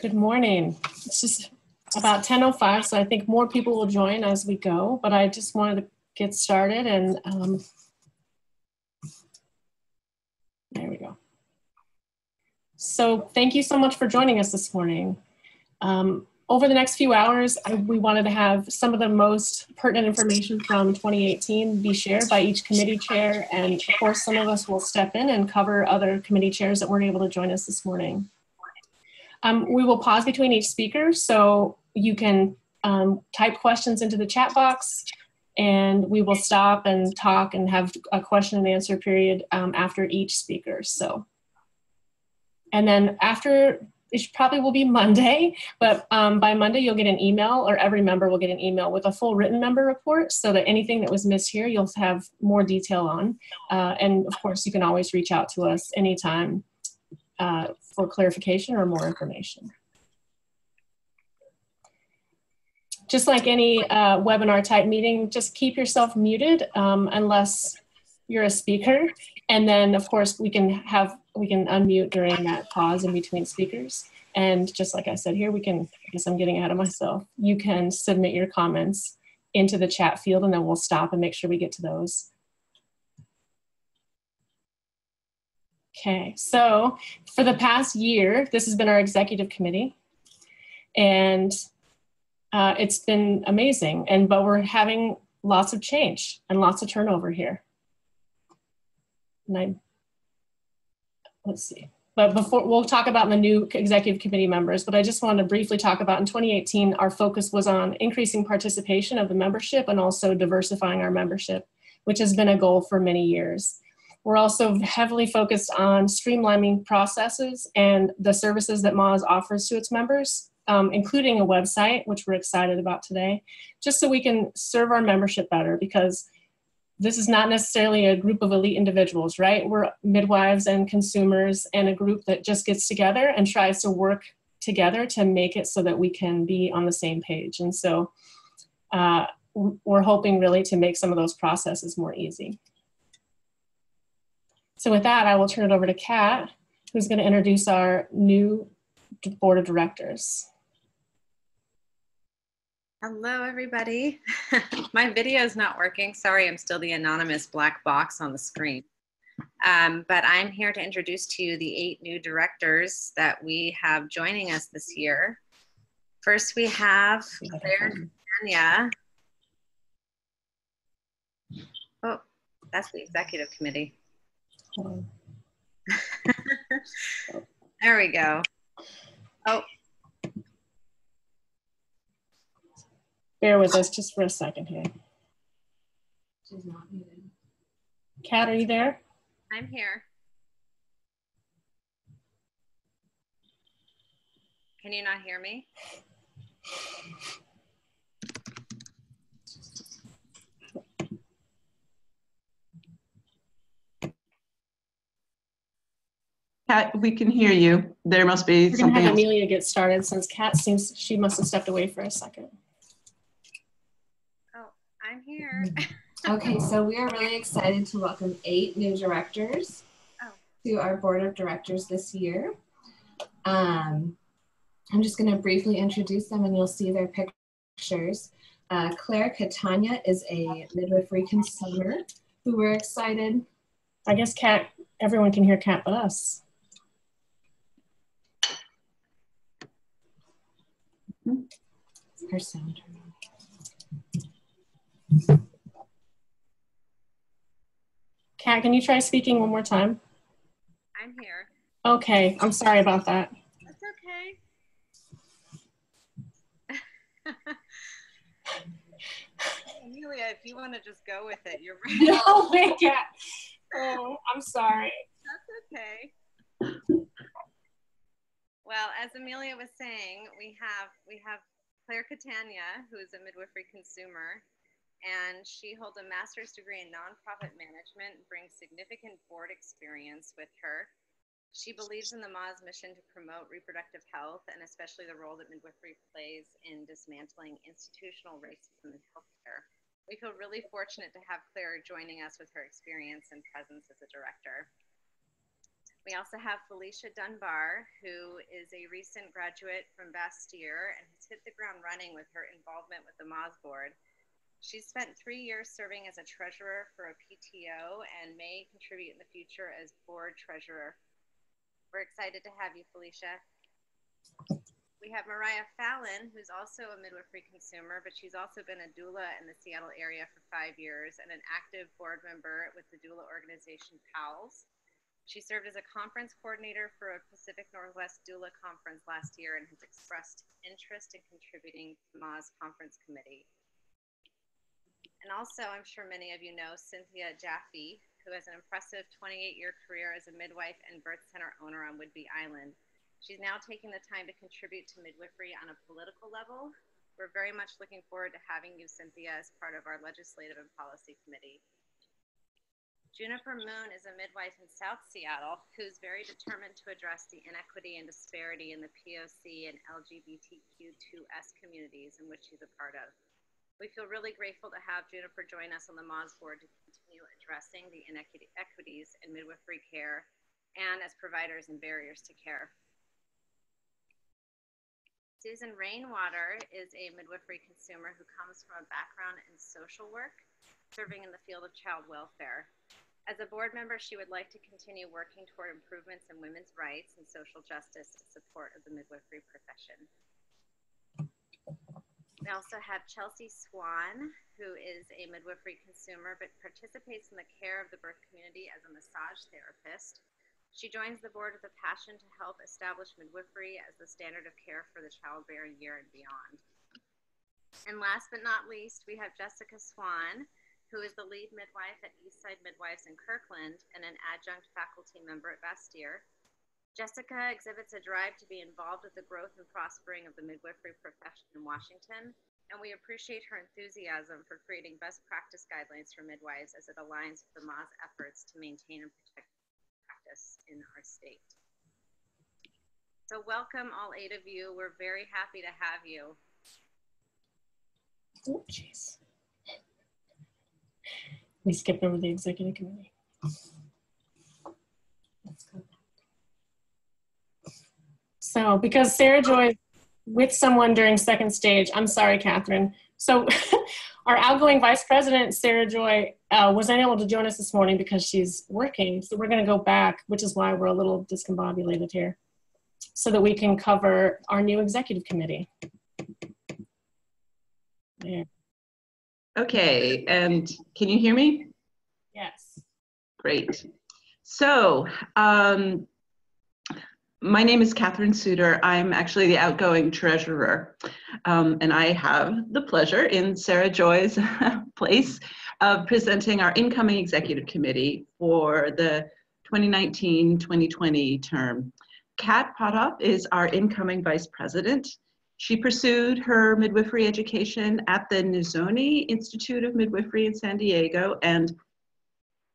Good morning. It's just about 10:05, so I think more people will join as we go, but I just wanted to get started and there we go. So thank you so much for joining us this morning. Over the next few hours, we wanted to have some of the most pertinent information from 2018 be shared by each committee chair, and of course some of us will step in and cover other committee chairs that weren't able to join us this morning. We will pause between each speaker, so you can type questions into the chat box, and we will stop and talk and have a question and answer period after each speaker. So, and then after, it probably will be Monday, but by Monday you'll get an email, or every member will get an email with a full written member report, so that anything that was missed here you'll have more detail on. And of course you can always reach out to us anytime for clarification or more information. Just like any webinar type meeting, just keep yourself muted unless you're a speaker. And then of course we can unmute during that pause in between speakers. And just like I said here, I guess I'm getting ahead of myself. You can submit your comments into the chat field, and then we'll stop and make sure we get to those. Okay, so for the past year, this has been our executive committee, and it's been amazing. But we're having lots of change and lots of turnover here. And let's see. But before, we'll talk about the new executive committee members, but I just wanted to briefly talk about in 2018, our focus was on increasing participation of the membership and also diversifying our membership, which has been a goal for many years. We're also heavily focused on streamlining processes and the services that MAWS offers to its members, including a website, which we're excited about today, just so we can serve our membership better, because this is not necessarily a group of elite individuals, right? We're midwives and consumers, and a group that just gets together and tries to work together to make it so that we can be on the same page. And so we're hoping really to make some of those processes more easy. So with that, I will turn it over to Kat, who's going to introduce our new board of directors. Hello, everybody. My video is not working. Sorry, I'm still the anonymous black box on the screen. But I'm here to introduce to you the 8 new directors that we have joining us this year. First, we have Claire Tanya. Oh, that's the executive committee. There we go. Oh. Bear with us just for a second here. She's not muted. Kat, are you there? I'm here. Can you not hear me? Kat, we can hear you. There must be We're something gonna have else. Amelia get started, since Kat seems she must have stepped away for a second. Oh, I'm here. Okay, so we are really excited to welcome 8 new directors to our board of directors this year. I'm just going to briefly introduce them, and you'll see their pictures. Claire Catania is a midwifery consumer who we're excited. I guess Kat, everyone can hear Kat but us. Her sound. Kat, can you try speaking one more time? I'm here. Okay, I'm sorry about that. That's okay. Amelia, if you want to just go with it, you're right. No, wait, Kat. Oh, I'm sorry. That's okay. Well, as Amelia was saying, we have Claire Catania, who is a midwifery consumer, and she holds a master's degree in nonprofit management and brings significant board experience with her. She believes in the MAWS mission to promote reproductive health, and especially the role that midwifery plays in dismantling institutional racism in healthcare. We feel really fortunate to have Claire joining us with her experience and presence as a director. We also have Felicia Dunbar, who is a recent graduate from Bastyr and has hit the ground running with her involvement with the MAWS board. She's spent 3 years serving as a treasurer for a PTO and may contribute in the future as board treasurer. We're excited to have you, Felicia. We have Mariah Fallon, who's also a midwifery consumer, but she's also been a doula in the Seattle area for 5 years and an active board member with the doula organization PALS. She served as a conference coordinator for a Pacific Northwest doula conference last year and has expressed interest in contributing to the MAWS conference committee. And also, I'm sure many of you know Cynthia Jaffe, who has an impressive 28-year career as a midwife and birth center owner on Whidbey Island. She's now taking the time to contribute to midwifery on a political level. We're very much looking forward to having you, Cynthia, as part of our legislative and policy committee. Juniper Moon is a midwife in South Seattle who's very determined to address the inequity and disparity in the POC and LGBTQ2S communities in which she's a part of. We feel really grateful to have Juniper join us on the MAWS board to continue addressing the inequities in midwifery care and as providers and barriers to care. Susan Rainwater is a midwifery consumer who comes from a background in social work, serving in the field of child welfare. As a board member, she would like to continue working toward improvements in women's rights and social justice in support of the midwifery profession. We also have Chelsea Swan, who is a midwifery consumer, but participates in the care of the birth community as a massage therapist. She joins the board with a passion to help establish midwifery as the standard of care for the childbearing year and beyond. And last but not least, we have Jessica Swan, who is the lead midwife at Eastside Midwives in Kirkland and an adjunct faculty member at Bastyr. Jessica exhibits a drive to be involved with the growth and prospering of the midwifery profession in Washington, and we appreciate her enthusiasm for creating best practice guidelines for midwives as it aligns with the MAWS efforts to maintain and protect in our state. So welcome all 8 of you. We're very happy to have you. Oh, jeez. We skipped over the executive committee. Let's go back. So because Sarah Joy with someone during second stage, I'm sorry, Catherine. So our outgoing vice president, Sarah Joy, was unable to join us this morning because she's working. So we're going to go back, which is why we're a little discombobulated here, so that we can cover our new executive committee. There. Okay, and can you hear me? Yes. Great. So, my name is Catherine Suter. I'm actually the outgoing treasurer, and I have the pleasure in Sarah Joy's place of presenting our incoming executive committee for the 2019-2020 term. Kat Potthoff is our incoming vice president. She pursued her midwifery education at the Nizoni Institute of Midwifery in San Diego, and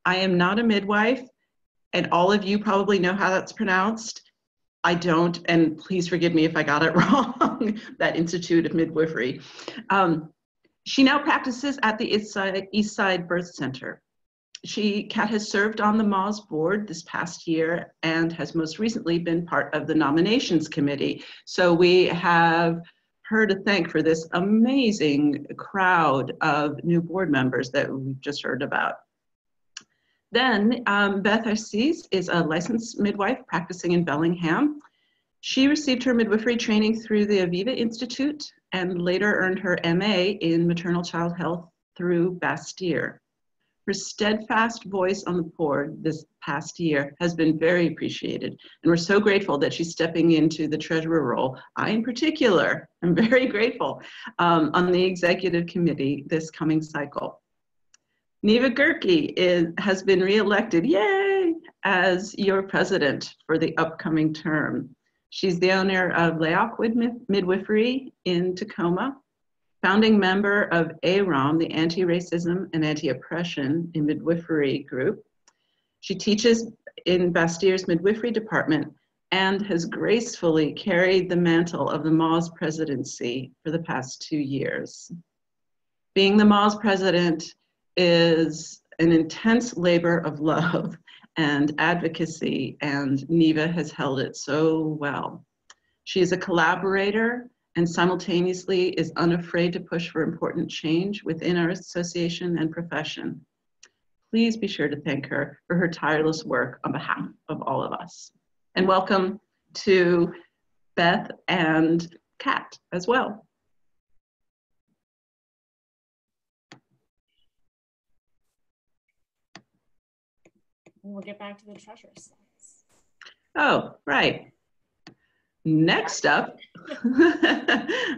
I am not a midwife, and all of you probably know how that's pronounced. I don't, and please forgive me if I got it wrong, that Institute of Midwifery. She now practices at the Eastside Birth Center. Kat has served on the MAWS board this past year and has most recently been part of the nominations committee. So we have her to thank for this amazing crowd of new board members that we've just heard about. Then Beth Arcis is a licensed midwife practicing in Bellingham. She received her midwifery training through the Aviva Institute and later earned her MA in maternal child health through Bastyr. Her steadfast voice on the board this past year has been very appreciated, and we're so grateful that she's stepping into the treasurer role. I, in particular, am very grateful on the executive committee this coming cycle. Neva Gerke has been reelected, yay, as your president for the upcoming term. She's the owner of Laocoon Midwifery in Tacoma, founding member of AROM, the Anti-Racism and Anti-Oppression in Midwifery group. She teaches in Bastyr's midwifery department and has gracefully carried the mantle of the MAWS presidency for the past 2 years. Being the MAWS president is an intense labor of love, and advocacy, and Neva has held it so well. She is a collaborator and simultaneously is unafraid to push for important change within our association and profession. Please be sure to thank her for her tireless work on behalf of all of us. And welcome to Beth and Kat as well. We'll get back to the treasure slides. Oh, right. Next up,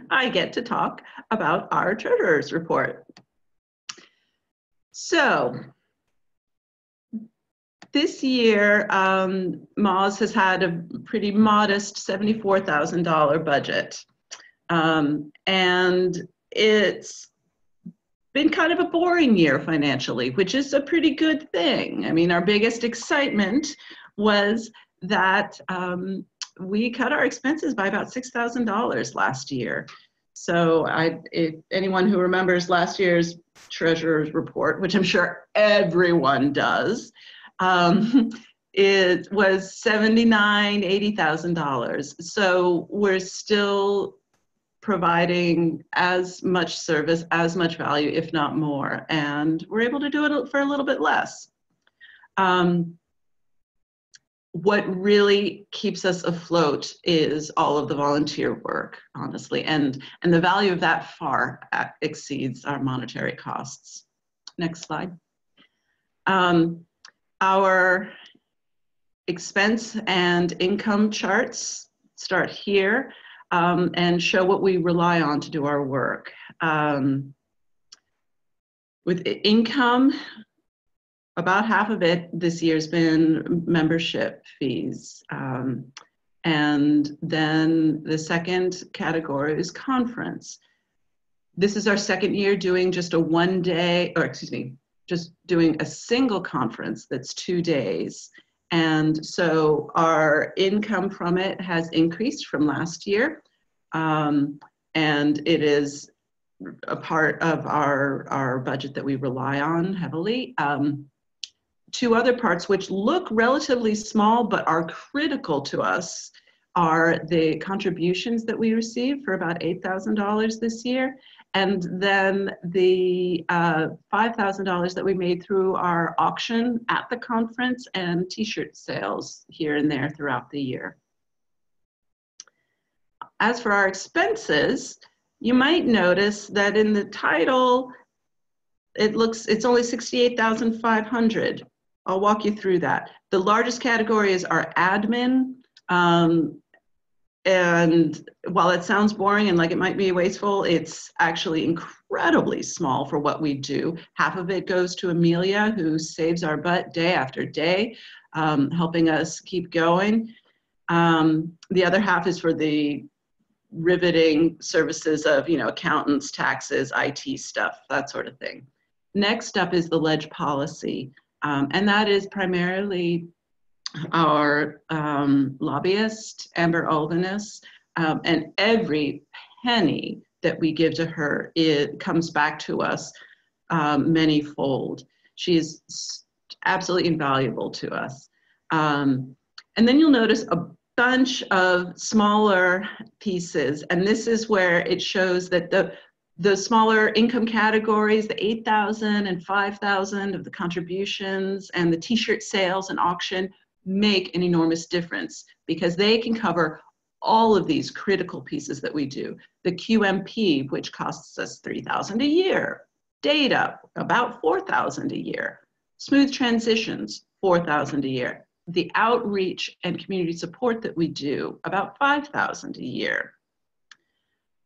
I get to talk about our treasurer's report. So, this year, MAWS has had a pretty modest $74,000 budget. And it's been kind of a boring year financially, which is a pretty good thing. I mean, our biggest excitement was that we cut our expenses by about $6,000 last year. So if anyone who remembers last year's treasurer's report, which I'm sure everyone does, it was $79,000, $80,000. So we're still providing as much service, as much value, if not more, and we're able to do it for a little bit less. What really keeps us afloat is all of the volunteer work, honestly, and the value of that far exceeds our monetary costs. Next slide. Our expense and income charts start here and show what we rely on to do our work. With income, about half of it this year has been membership fees. And then the second category is conference. This is our second year doing just a just doing a single conference that's 2 days. And so our income from it has increased from last year. And it is a part of our budget that we rely on heavily. Two other parts which look relatively small but are critical to us are the contributions that we received for about $8,000 this year, and then the $5,000 that we made through our auction at the conference and t-shirt sales here and there throughout the year. As for our expenses, you might notice that in the title, it's only $68,500. I'll walk you through that. The largest category is our admin. And while it sounds boring and like it might be wasteful, it's actually incredibly small for what we do. Half of it goes to Amelia, who saves our butt day after day, helping us keep going. The other half is for the riveting services of, accountants, taxes, IT stuff, that sort of thing. Next up is the ledge policy. And that is primarily our lobbyist, Amber Albanus, and every penny that we give to her, it comes back to us many-fold. She is absolutely invaluable to us. And then you'll notice a bunch of smaller pieces, and this is where it shows that the smaller income categories, the $8,000 and $5,000 of the contributions and the t-shirt sales and auction make an enormous difference because they can cover all of these critical pieces that we do. The QMP, which costs us $3,000 a year. Data, about $4,000 a year. Smooth transitions, $4,000 a year. The outreach and community support that we do, about $5,000 a year.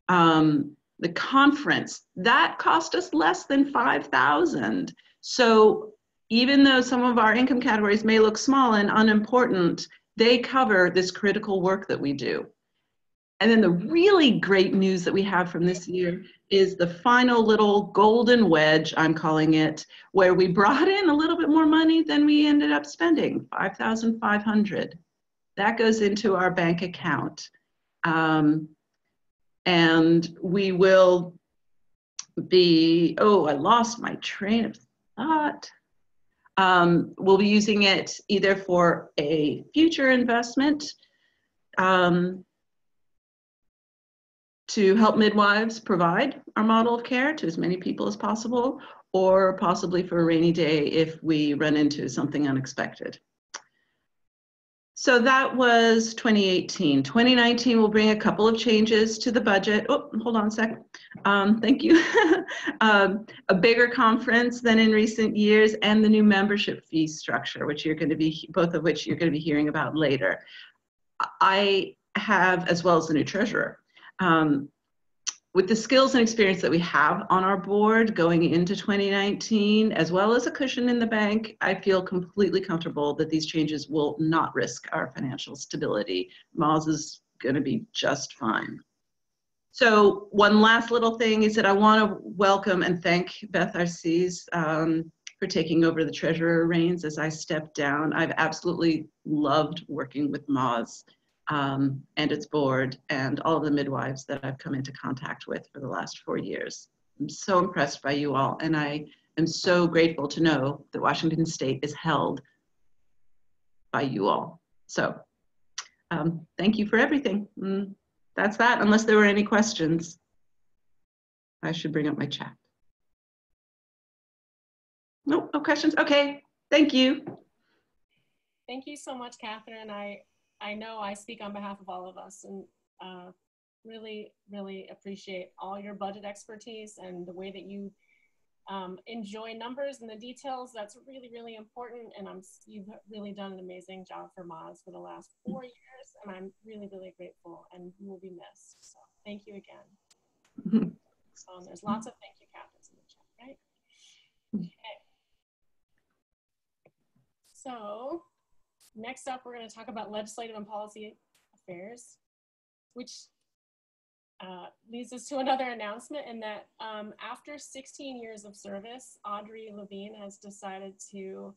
The conference, that cost us less than $5,000. So even though some of our income categories may look small and unimportant, they cover this critical work that we do. And then the really great news that we have from this year is the final little golden wedge, I'm calling it, where we brought in a little bit more money than we ended up spending, $5,500. That goes into our bank account. And we will be, I lost my train of thought. We'll be using it either for a future investment to help midwives provide our model of care to as many people as possible, or possibly for a rainy day if we run into something unexpected. So that was 2018. 2019 will bring a couple of changes to the budget. Oh, hold on a second. Thank you. A bigger conference than in recent years, and the new membership fee structure, which you're going to be, both of which you're going to be hearing about later. I have, as well as the new treasurer. With the skills and experience that we have on our board going into 2019, as well as a cushion in the bank, I feel completely comfortable that these changes will not risk our financial stability. MAWS is going to be just fine. So one last little thing is that I want to welcome and thank Beth Arces for taking over the treasurer reins as I step down. I've absolutely loved working with MAWS. And its board and all of the midwives that I've come into contact with for the last 4 years. I'm so impressed by you all, and I am so grateful to know that Washington State is held by you all. So thank you for everything. That's that, unless there were any questions. I should bring up my chat. Nope, no questions. Okay, thank you. Thank you so much, Catherine. I know I speak on behalf of all of us, and really, really appreciate all your budget expertise and the way that you enjoy numbers and the details. That's really, really important, and you've really done an amazing job for MAWS for the last 4 years, and I'm really, really grateful, and you will be missed. So thank you again. There's lots of thank you, Catherine, in the chat, right? Okay. So next up, we're going to talk about legislative and policy affairs, which leads us to another announcement in that after 16 years of service, Audrey Levine has decided to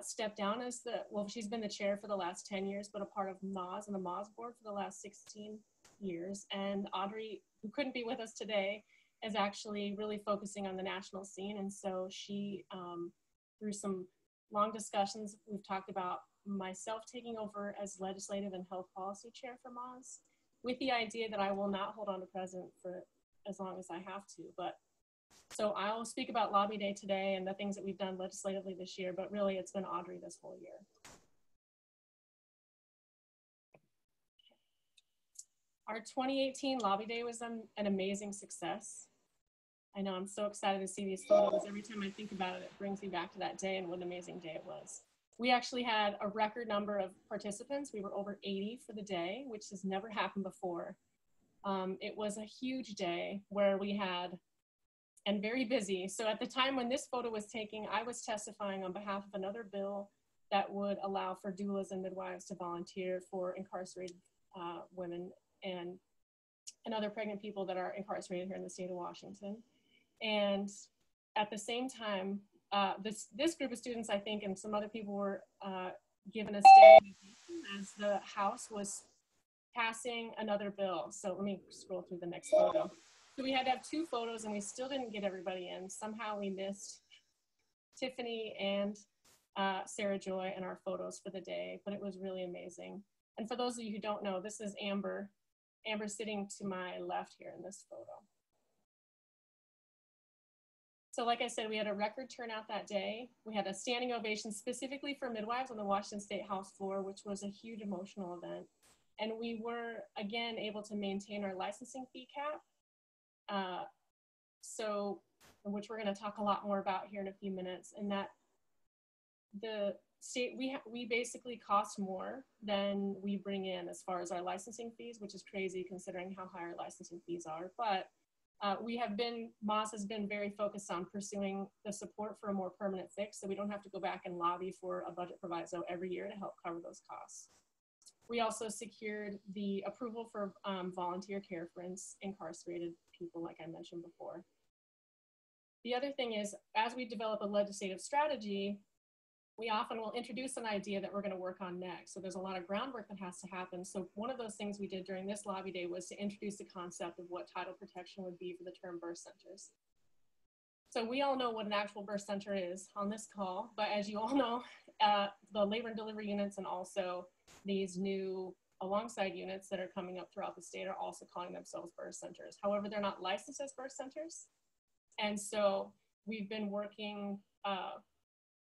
step down as she's been the chair for the last 10 years, but a part of MAWS and the MAWS board for the last 16 years. And Audrey, who couldn't be with us today, is actually really focusing on the national scene. And so she, through some long discussions, we've talked about myself taking over as legislative and health policy chair for MAWS, with the idea that I will not hold on to president for as long as I have to. But so I'll speak about Lobby Day today and the things that we've done legislatively this year, but really it's been Audrey this whole year. Our 2018 Lobby Day was an amazing success. I know, I'm so excited to see these photos. Every time I think about it, it brings me back to that day and what an amazing day it was. We actually had a record number of participants. We were over 80 for the day, which has never happened before. It was a huge day where we had, and very busy. So at the time when this photo was taken, I was testifying on behalf of another bill that would allow for doulas and midwives to volunteer for incarcerated women and other pregnant people that are incarcerated here in the state of Washington. And at the same time, this group of students, I think, and some other people were given a standing ovation as the House was passing another bill. So let me scroll through the next photo. So we had to have 2 photos and we still didn't get everybody in. Somehow we missed Tiffany and Sarah Joy in our photos for the day, but it was really amazing. And for those of you who don't know, this is Amber. Amber sitting to my left here in this photo. So like I said, we had a record turnout that day. We had a standing ovation specifically for midwives on the Washington State House floor, which was a huge emotional event. And we were, again, able to maintain our licensing fee cap, which we're going to talk a lot more about here in a few minutes, and that the state, we basically cost more than we bring in as far as our licensing fees, which is crazy considering how high our licensing fees are. But MAWS has been very focused on pursuing the support for a more permanent fix, so we don't have to go back and lobby for a budget proviso every year to help cover those costs. We also secured the approval for volunteer care for incarcerated people, like I mentioned before. The other thing is, as we develop a legislative strategy, we often will introduce an idea that we're going to work on next. So there's a lot of groundwork that has to happen. So one of those things we did during this lobby day was to introduce the concept of what title protection would be for the term birth centers. So we all know what an actual birth center is on this call, but as you all know, the labor and delivery units and also these new alongside units that are coming up throughout the state are also calling themselves birth centers. However, they're not licensed as birth centers. And so we've been working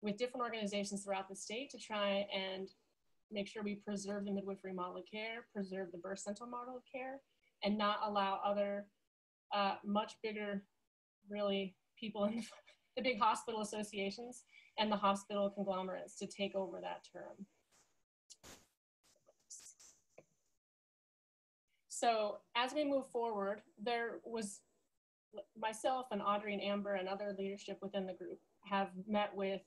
with different organizations throughout the state to try and make sure we preserve the midwifery model of care, preserve the birth center model of care, and not allow other much bigger, really, people in the big hospital associations and the hospital conglomerates to take over that term. So as we move forward, there was myself and Audrey and Amber and other leadership within the group have met with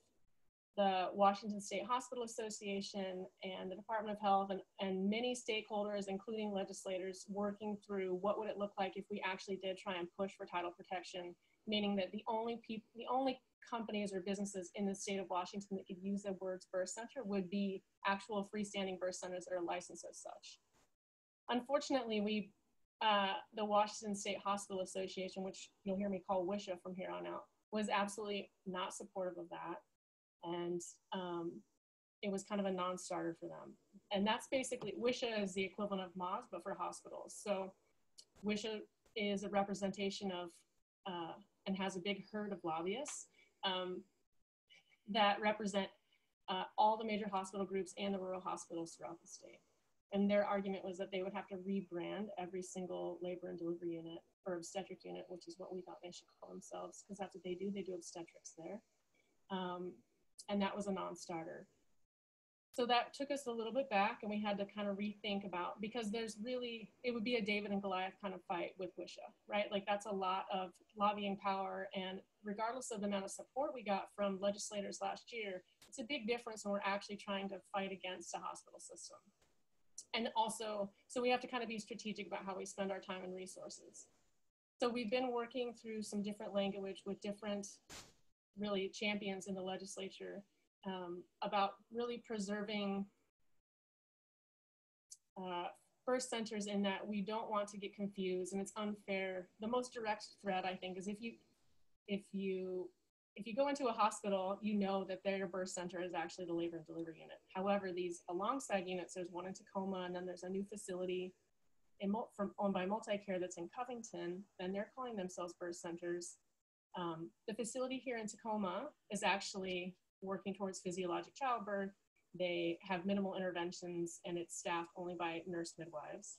the Washington State Hospital Association and the Department of Health and many stakeholders, including legislators, working through what would it look like if we actually did try and push for title protection, meaning that the only companies or businesses in the state of Washington that could use the words birth center would be actual freestanding birth centers that are licensed as such. Unfortunately, the Washington State Hospital Association, which you'll hear me call WSHA from here on out, was absolutely not supportive of that. And it was kind of a non-starter for them. And that's basically, WSHA is the equivalent of MAWS, but for hospitals. So WSHA is a representation of, and has a big herd of lobbyists that represent all the major hospital groups and the rural hospitals throughout the state. And their argument was that they would have to rebrand every single labor and delivery unit or obstetric unit, which is what we thought they should call themselves, because that's what they do. They do obstetrics there. And that was a non-starter. So that took us a little bit back, and we had to kind of rethink about, because there's really, it would be a David and Goliath kind of fight with WSHA, right? Like that's a lot of lobbying power, and regardless of the amount of support we got from legislators last year, it's a big difference when we're actually trying to fight against a hospital system. And also, so we have to kind of be strategic about how we spend our time and resources. So we've been working through some different language with different really champions in the legislature about really preserving birth centers, in that we don't want to get confused, and it's unfair. The most direct threat, I think, is if you go into a hospital, you know that their birth center is actually the labor and delivery unit. However, these alongside units, there's one in Tacoma, and then there's a new facility owned by Multicare that's in Covington, and they're calling themselves birth centers. The facility here in Tacoma is actually working towards physiologic childbirth. They have minimal interventions, and it's staffed only by nurse midwives.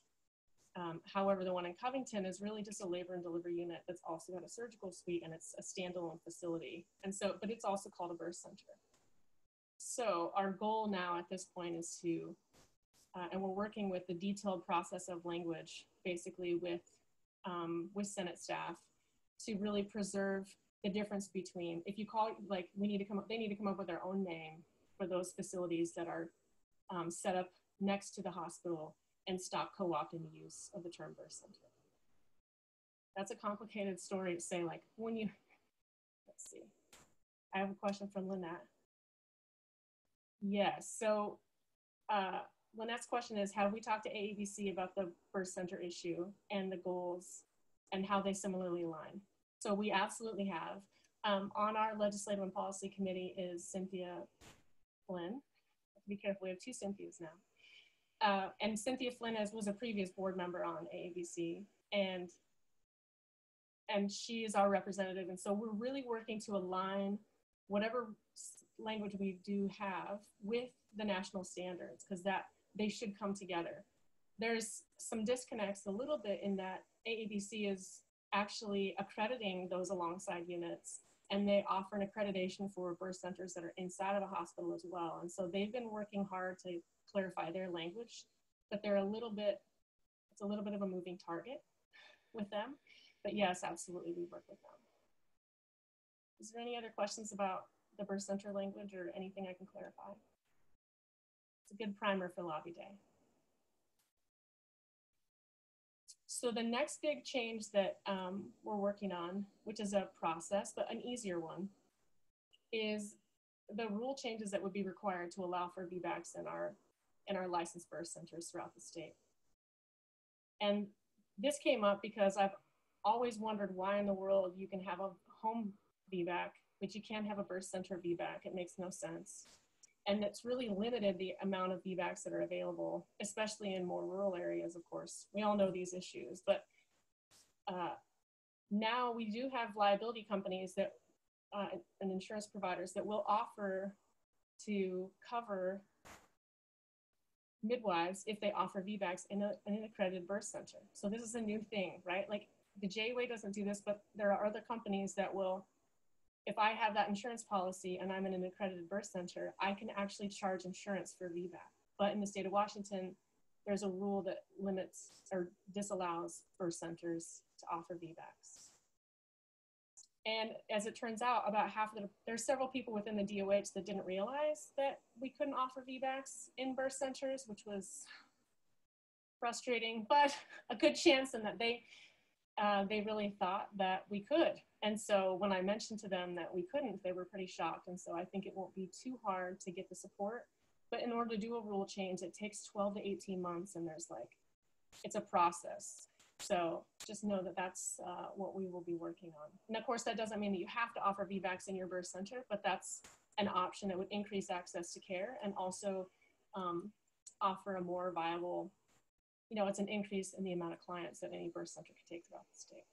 However, the one in Covington is really just a labor and delivery unit that's also got a surgical suite, and it's a standalone facility. And so, but it's also called a birth center. So our goal now at this point is to, and we're working with the detailed process of language, basically with Senate staff, to really preserve the difference between, if you call, like, they need to come up with their own name for those facilities that are set up next to the hospital, and stop co-opting the use of the term birth center. That's a complicated story to say, like, when you, let's see. I have a question from Lynette. Yes, so Lynette's question is, have we talked to AABC about the birth center issue and the goals and how they similarly align? So we absolutely have. On our legislative and policy committee is Cynthia Flynn. Be careful, we have two Cynthias now. And Cynthia Flynn was a previous board member on AABC, and she is our representative. And so we're really working to align whatever language we do have with the national standards, because that they should come together. There's some disconnects a little bit in that AABC is actually accrediting those alongside units, and they offer an accreditation for birth centers that are inside of a hospital as well. And so they've been working hard to clarify their language, but it's a little bit of a moving target with them. But yes, absolutely, we work with them. Is there any other questions about the birth center language or anything I can clarify? It's a good primer for Lobby Day. So the next big change that we're working on, which is a process, but an easier one, is the rule changes that would be required to allow for VBACs in our licensed birth centers throughout the state. And this came up because I've always wondered why in the world you can have a home VBAC, but you can't have a birth center VBAC. It makes no sense. And it's really limited the amount of VBACs that are available, especially in more rural areas, of course. We all know these issues, but now we do have liability companies that, and insurance providers that will offer to cover midwives if they offer VBACs in an accredited birth center. So this is a new thing, right? Like the JWay doesn't do this, but there are other companies that will, if I have that insurance policy and I'm in an accredited birth center, I can actually charge insurance for VBAC. But in the state of Washington, there's a rule that limits or disallows birth centers to offer VBACs. And as it turns out, about half of there's several people within the DOH that didn't realize that we couldn't offer VBACs in birth centers, which was frustrating, but a good chance in that they really thought that we could. And so when I mentioned to them that we couldn't, they were pretty shocked. And so I think it won't be too hard to get the support. But in order to do a rule change, it takes 12 to 18 months, and it's a process. So just know that that's what we will be working on. And of course, that doesn't mean that you have to offer VBACs in your birth center, but that's an option that would increase access to care and also offer a more viable, it's an increase in the amount of clients that any birth center could take throughout the state.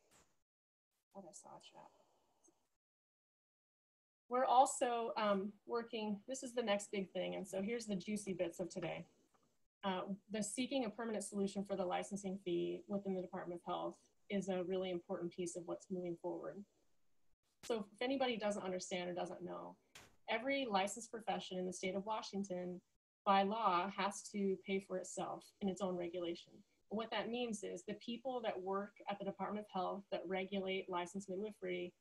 I saw a chat. We're also working, this is the next big thing, and so here's the juicy bits of today. The seeking a permanent solution for the licensing fee within the Department of Health is a really important piece of what's moving forward. So if anybody doesn't understand or doesn't know, every licensed profession in the state of Washington by law has to pay for itself in its own regulation. What that means is the people that work at the Department of Health that regulate licensed midwifery,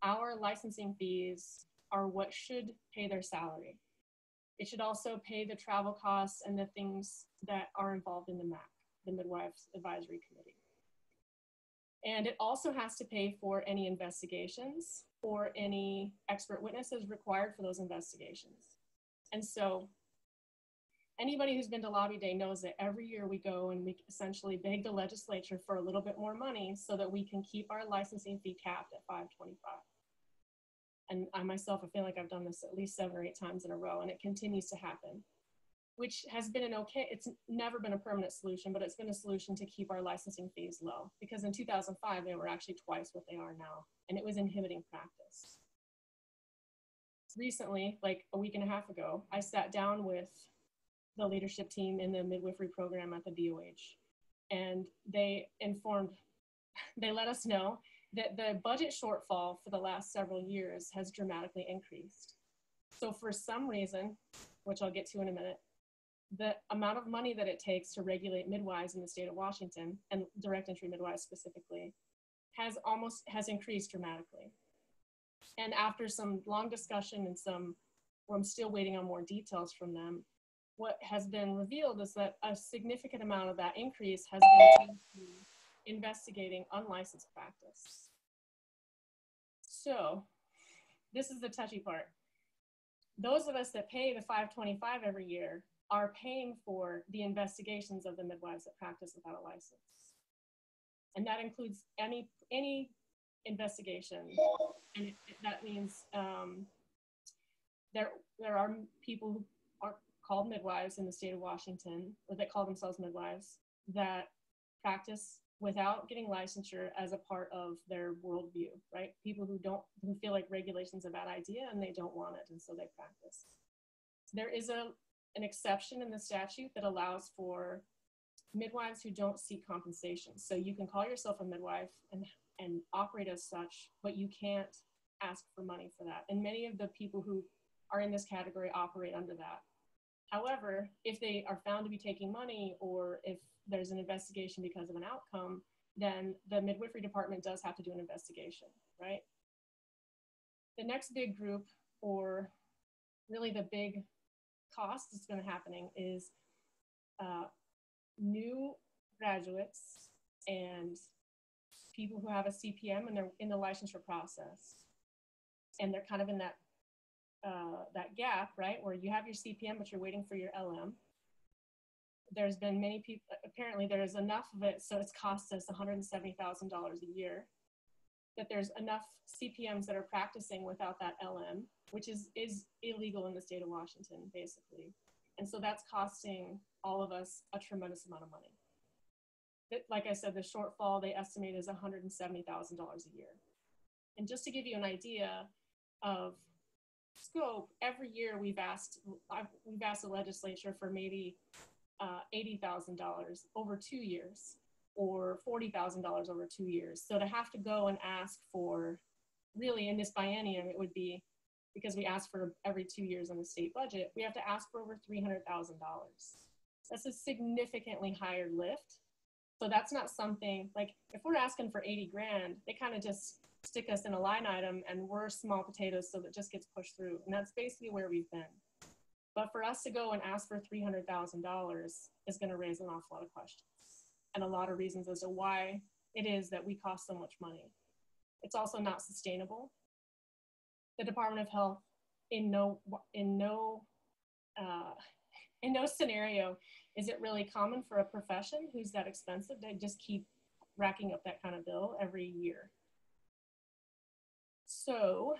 our licensing fees are what should pay their salary. It should also pay the travel costs and the things that are involved in the MAC, the Midwives Advisory Committee. And it also has to pay for any investigations or any expert witnesses required for those investigations. And so anybody who's been to Lobby Day knows that every year we go and we essentially beg the legislature for a little bit more money so that we can keep our licensing fee capped at $525. And I myself, I feel like I've done this at least 7 or 8 times in a row, and it continues to happen, which has been it's never been a permanent solution, but it's been a solution to keep our licensing fees low, because in 2005, they were actually twice what they are now, and it was inhibiting practice. Recently, like a week and a half ago, I sat down with the leadership team in the midwifery program at the DOH, and they let us know that the budget shortfall for the last several years has dramatically increased. So for some reason, which I'll get to in a minute, the amount of money that it takes to regulate midwives in the state of Washington, and direct entry midwives specifically, has increased dramatically. And after some long discussion and where I'm still waiting on more details from them, what has been revealed is that a significant amount of that increase has been investigating unlicensed practice. So this is the touchy part. Those of us that pay the $525 every year are paying for the investigations of the midwives that practice without a license. And that includes any investigation. And that means there are people who are called midwives in the state of Washington, or that call themselves midwives, that practice without getting licensure as a part of their worldview, right? People who feel like regulation's a bad idea and they don't want it, and so they practice. There is an exception in the statute that allows for midwives who don't seek compensation. So you can call yourself a midwife and operate as such, but you can't ask for money for that. And many of the people who are in this category operate under that. However, if they are found to be taking money, or if there's an investigation because of an outcome, then the midwifery department does have to do an investigation, right? The next big group, or really the big cost that's been happening, is new graduates and people who have a CPM and they're in the licensure process. And they're kind of in that gap, right? Where you have your CPM, but you're waiting for your LM. There's been many people, apparently there is enough of it, so it's cost us $170,000 a year that there's enough CPMs that are practicing without that LM, which is illegal in the state of Washington, basically. And so that's costing all of us a tremendous amount of money. Like I said, the shortfall they estimate is $170,000 a year. And just to give you an idea of scope, every year we've asked the legislature for maybe $80,000 over 2 years, or $40,000 over 2 years. So to have to go and ask for, really in this biennium, it would be, because we ask for every 2 years in the state budget, we have to ask for over $300,000. That's a significantly higher lift. So that's not something, like if we're asking for 80 grand, they kind of just stick us in a line item and we're small potatoes, so that just gets pushed through. And that's basically where we've been. But for us to go and ask for $300,000 is going to raise an awful lot of questions and a lot of reasons as to why it is that we cost so much money. It's also not sustainable. The Department of Health, in no scenario is it really common for a profession who's that expensive to just keep racking up that kind of bill every year. So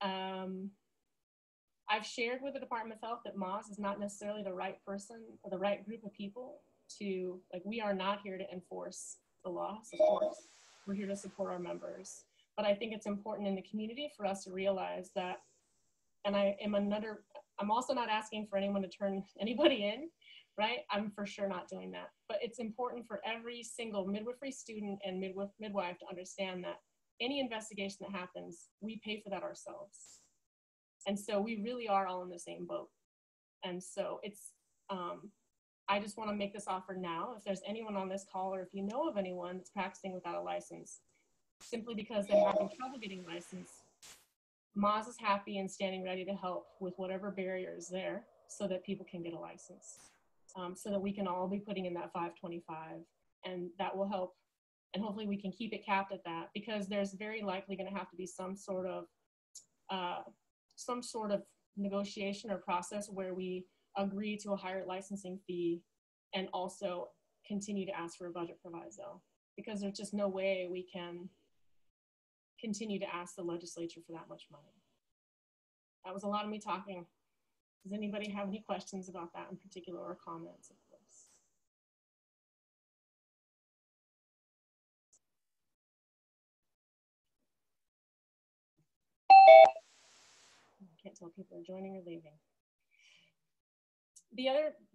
I've shared with the Department of Health that MAWS is not necessarily the right person or the right group of people to, like, we are not here to enforce the laws, of course. We're here to support our members. But I think it's important in the community for us to realize that, and I'm also not asking for anyone to turn anybody in, right? I'm for sure not doing that. But it's important for every single midwifery student and midwife to understand that any investigation that happens, we pay for that ourselves. And so we really are all in the same boat. And so it's, I just want to make this offer now. If there's anyone on this call, or if you know of anyone that's practicing without a license, simply because they're having trouble getting licensed, MAWS is happy and standing ready to help with whatever barrier is there so that people can get a license, so that we can all be putting in that 525, and that will help. And hopefully we can keep it capped at that, because there's very likely going to have to be some sort of negotiation or process where we agree to a higher licensing fee and also continue to ask for a budget proviso, because there's just no way we can continue to ask the legislature for that much money. That was a lot of me talking. Does anybody have any questions about that in particular, or comments, of course? I can't tell if people are joining or leaving.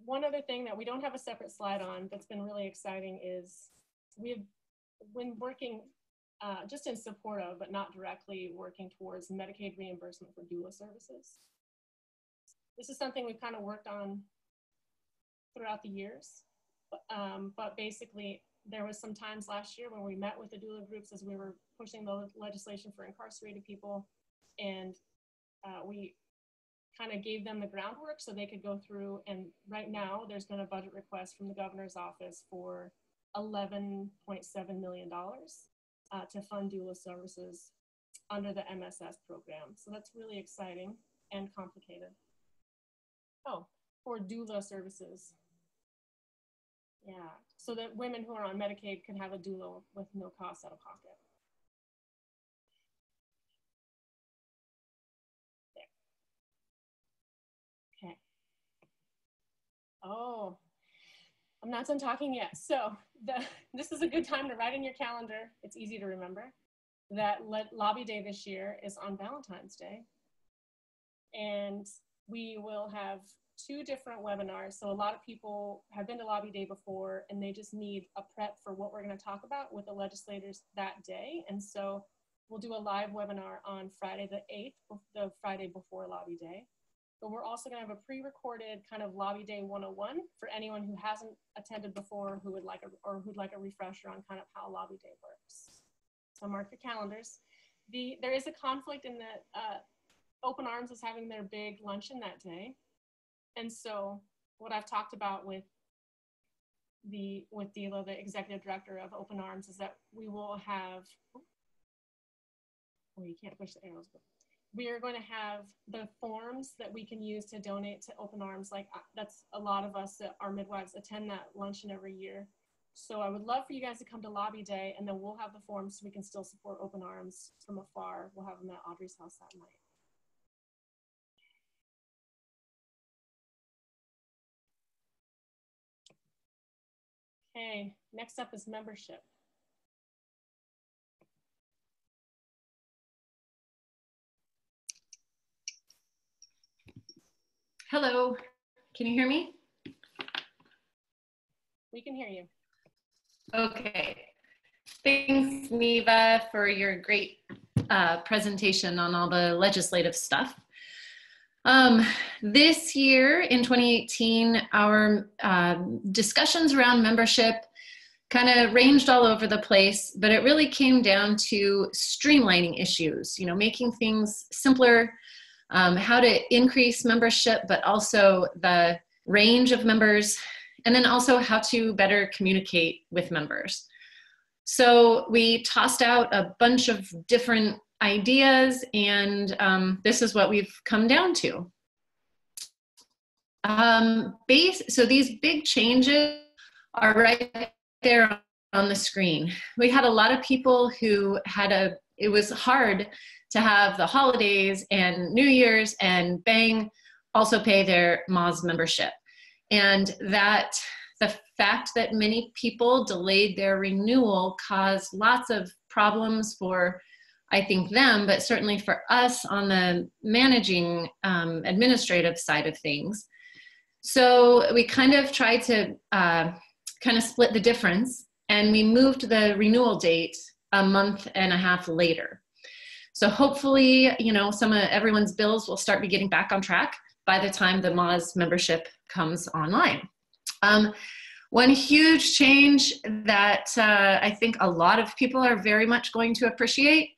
One other thing that we don't have a separate slide on that's been really exciting is we've been working just in support of, but not directly working towards, Medicaid reimbursement for doula services. This is something we've kind of worked on throughout the years, but basically there was some times last year when we met with the doula groups as we were pushing the legislation for incarcerated people, and we kind of gave them the groundwork so they could go through, and right now there's been a budget request from the governor's office for $11.7 million to fund doula services under the MSS program. So that's really exciting and complicated. Oh, for doula services. Yeah, so that women who are on Medicaid can have a doula with no cost out of pocket. There. Okay. Oh, I'm not done talking yet. So this is a good time to write in your calendar. It's easy to remember that Lobby Day this year is on Valentine's Day. And we will have 2 different webinars. So a lot of people have been to Lobby Day before, and they just need a prep for what we're going to talk about with the legislators that day. And so we'll do a live webinar on Friday the 8th, the Friday before Lobby Day. But we're also going to have a pre-recorded kind of Lobby Day 101 for anyone who hasn't attended before, who would like a refresher on kind of how Lobby Day works. So mark your calendars. There is a conflict in that Open Arms is having their big luncheon that day. And so what I've talked about with Dila, the executive director of Open Arms, is that we will have, oh, you can't push the arrows, but we are going to have the forms that we can use to donate to Open Arms. Like, that's a lot of us that are midwives attend that luncheon every year So I would love for you guys to come to Lobby Day, and then we'll have the forms so we can still support Open Arms from afar. We'll have them at Audrey's house that night. Okay, next up is membership. Hello, can you hear me? We can hear you. Okay, thanks Neva for your great presentation on all the legislative stuff. This year in 2018, our discussions around membership kind of ranged all over the place, but it really came down to streamlining issues, making things simpler, how to increase membership, but also the range of members, and then also how to better communicate with members. So we tossed out a bunch of different ideas, and this is what we've come down to. So these big changes are right there on the screen. We had a lot of people who had it was hard to have the holidays and New Year's and bang, also pay their MAWS membership. And that the fact that many people delayed their renewal caused lots of problems for, I think, them, but certainly for us on the managing administrative side of things. So we kind of tried to kind of split the difference, and we moved the renewal date a month and a half later. So hopefully, everyone's bills will start be getting back on track by the time the MAWS membership comes online. One huge change that I think a lot of people are very much going to appreciate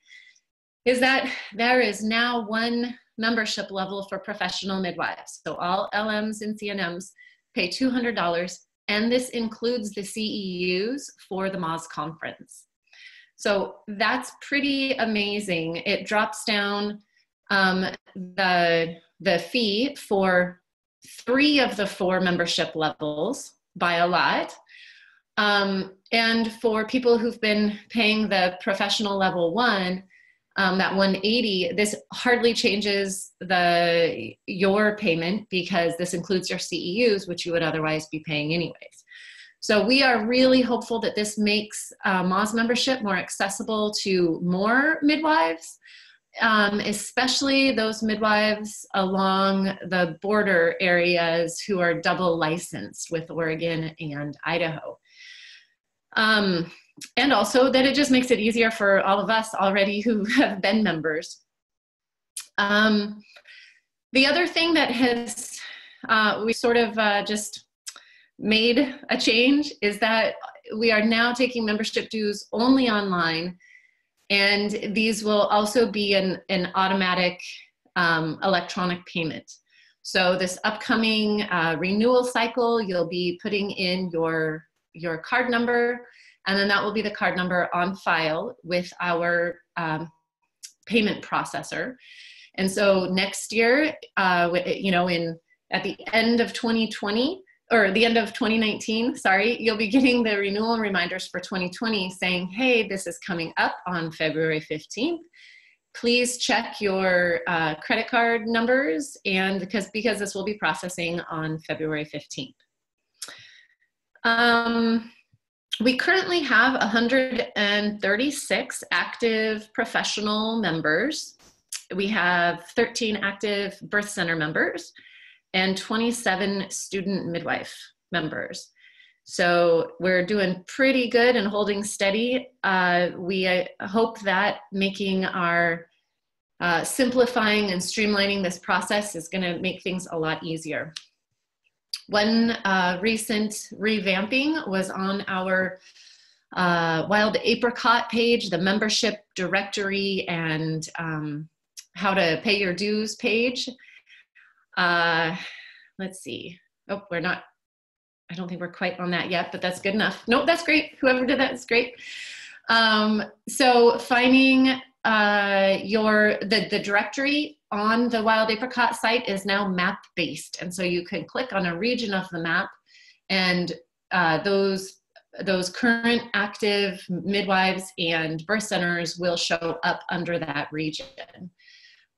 is that there is now one membership level for professional midwives. So all LMs and CNMs pay $200, and this includes the CEUs for the MAWS conference. So that's pretty amazing. It drops down the fee for 3 of the 4 membership levels by a lot. And for people who've been paying the professional level 1, that 180, this hardly changes your payment because this includes your CEUs, which you would otherwise be paying anyways. So we are really hopeful that this makes MAWS membership more accessible to more midwives, especially those midwives along the border areas who are double licensed with Oregon and Idaho. And also that it just makes it easier for all of us already who have been members. The other thing that has, we sort of just made a change is that we are now taking membership dues only online, and these will also be an automatic electronic payment. So this upcoming renewal cycle, you'll be putting in your card number, and then that will be the card number on file with our payment processor. And so next year, at the end of 2020, or the end of 2019, sorry, you'll be getting the renewal reminders for 2020 saying, hey, this is coming up on February 15th. Please check your credit card numbers, and because this will be processing on February 15th. We currently have 136 active professional members. We have 13 active birth center members and 27 student midwife members. So we're doing pretty good and holding steady. We hope that making our simplifying and streamlining this process is going to make things a lot easier. One recent revamping was on our Wild Apricot page, the membership directory and how to pay your dues page. Let's see. Oh, we're not, I don't think we're quite on that yet, but that's good enough. Nope, that's great. Whoever did that is great. So finding the directory on the Wild Apricot site is now map-based. And so you can click on a region of the map, and those those current active midwives and birth centers will show up under that region.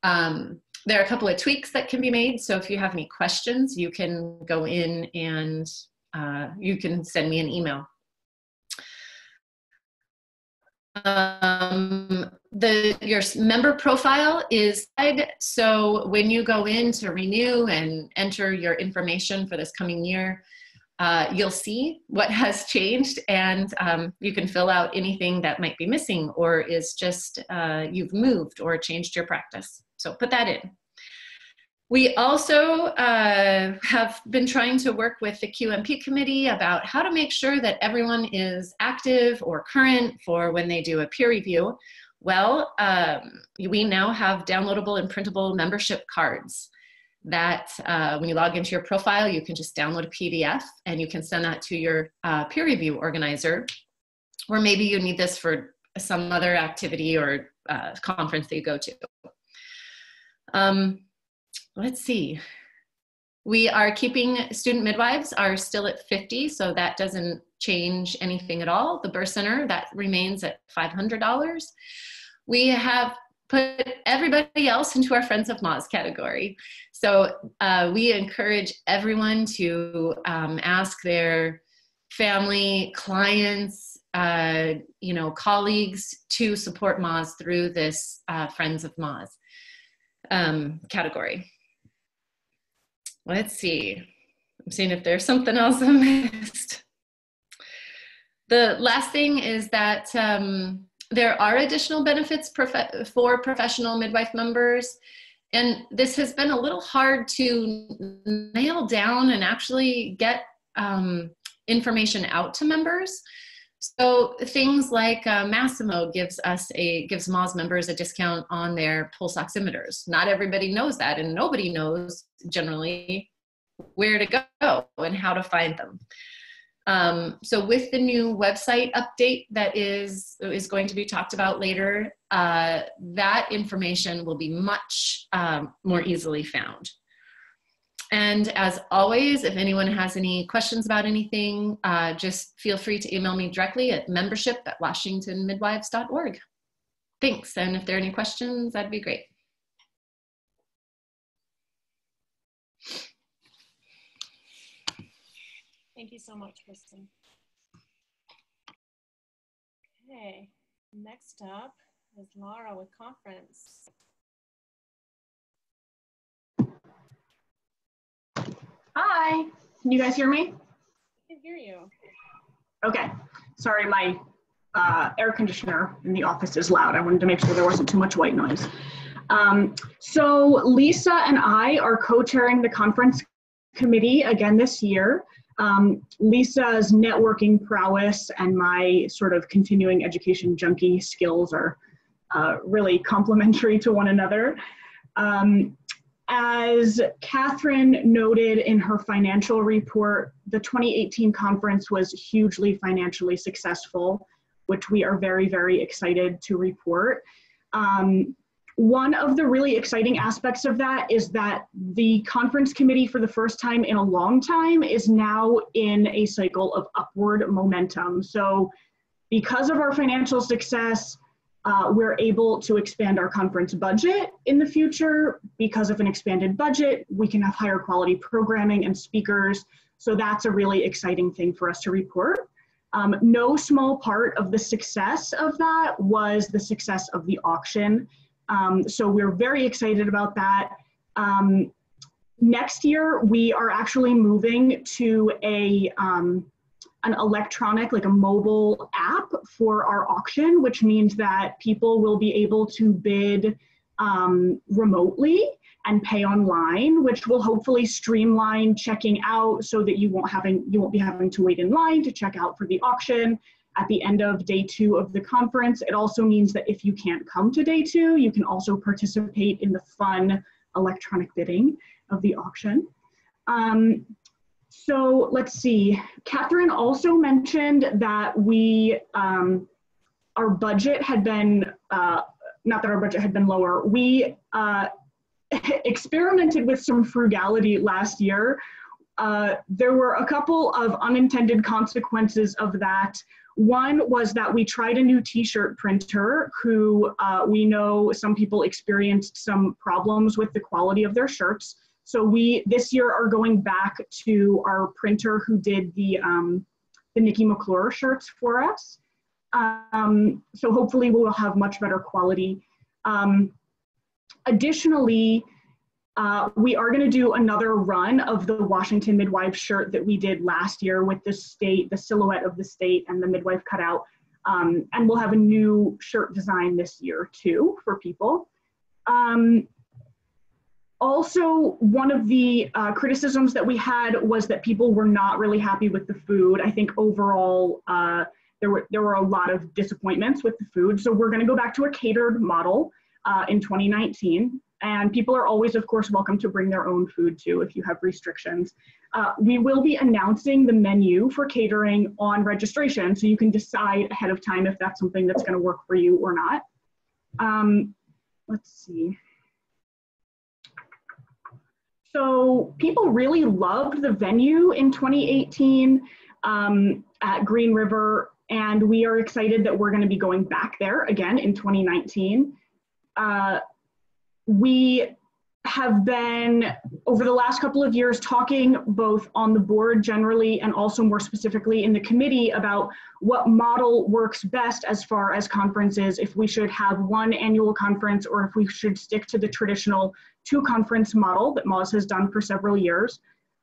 There are a couple of tweaks that can be made. So if you have any questions, you can go in and you can send me an email. Your member profile is, so when you go in to renew and enter your information for this coming year, you'll see what has changed, and you can fill out anything that might be missing or is just you've moved or changed your practice. So put that in. We also have been trying to work with the QMP committee about how to make sure that everyone is active or current for when they do a peer review. Well, we now have downloadable and printable membership cards that when you log into your profile, you can just download a PDF and you can send that to your peer review organizer, or maybe you need this for some other activity or conference that you go to. Let's see. We are keeping student midwives are still at 50, so that doesn't change anything at all. The birth center, that remains at $500. We have put everybody else into our Friends of MAWS category. So we encourage everyone to ask their family, clients, colleagues to support MAWS through this Friends of MAWS category. Let's see. I'm seeing if there's something else I missed. The last thing is that there are additional benefits for professional midwife members. And this has been a little hard to nail down and actually get information out to members. So things like Massimo gives MAWS members a discount on their pulse oximeters. Not everybody knows that, and nobody knows generally where to go and how to find them. So with the new website update that is going to be talked about later, that information will be much more easily found. And as always, if anyone has any questions about anything, just feel free to email me directly at membership@washingtonmidwives.org. Thanks, and if there are any questions, that'd be great. Thank you so much, Kristen. Okay, next up is Laura with conference. Hi, can you guys hear me? I can hear you. Okay, sorry, my air conditioner in the office is loud. I wanted to make sure there wasn't too much white noise. So Lisa and I are co-chairing the conference committee again this year. Lisa's networking prowess and my sort of continuing education junkie skills are really complementary to one another. As Catherine noted in her financial report, the 2018 conference was hugely financially successful, which we are very, very excited to report. One of the really exciting aspects of that is that the conference committee, for the first time in a long time, is now in a cycle of upward momentum. So because of our financial success, we're able to expand our conference budget in the future. Because of an expanded budget, we can have higher quality programming and speakers. So that's a really exciting thing for us to report. No small part of the success of that was the success of the auction. So we're very excited about that. Next year, we are actually moving to an electronic, like a mobile app for our auction, which means that people will be able to bid remotely and pay online, which will hopefully streamline checking out so that you won't be having to wait in line to check out for the auction at the end of day 2 of the conference. It also means that if you can't come to day 2, you can also participate in the fun electronic bidding of the auction. So let's see, Catherine also mentioned that our budget had been, not that our budget had been lower, we experimented with some frugality last year. There were a couple of unintended consequences of that. One was that we tried a new t-shirt printer who we know some people experienced some problems with the quality of their shirts. So we this year are going back to our printer who did the Nikki McClure shirts for us. So hopefully we will have much better quality. Additionally, we are going to do another run of the Washington Midwife shirt that we did last year with the state, the silhouette of the state and the midwife cutout. And we'll have a new shirt design this year too for people. Also, one of the criticisms that we had was that people were not really happy with the food. I think overall, there were a lot of disappointments with the food. So we're going to go back to a catered model in 2019. And people are always, of course, welcome to bring their own food too if you have restrictions. We will be announcing the menu for catering on registration, so you can decide ahead of time if that's something that's going to work for you or not. Let's see. So people really loved the venue in 2018 at Green River, and we are excited that we're going to be going back there again in 2019. We have been, over the last couple of years, talking both on the board generally and also more specifically in the committee about what model works best as far as conferences, if we should have one annual conference or if we should stick to the traditional two-conference model that MAWS has done for several years.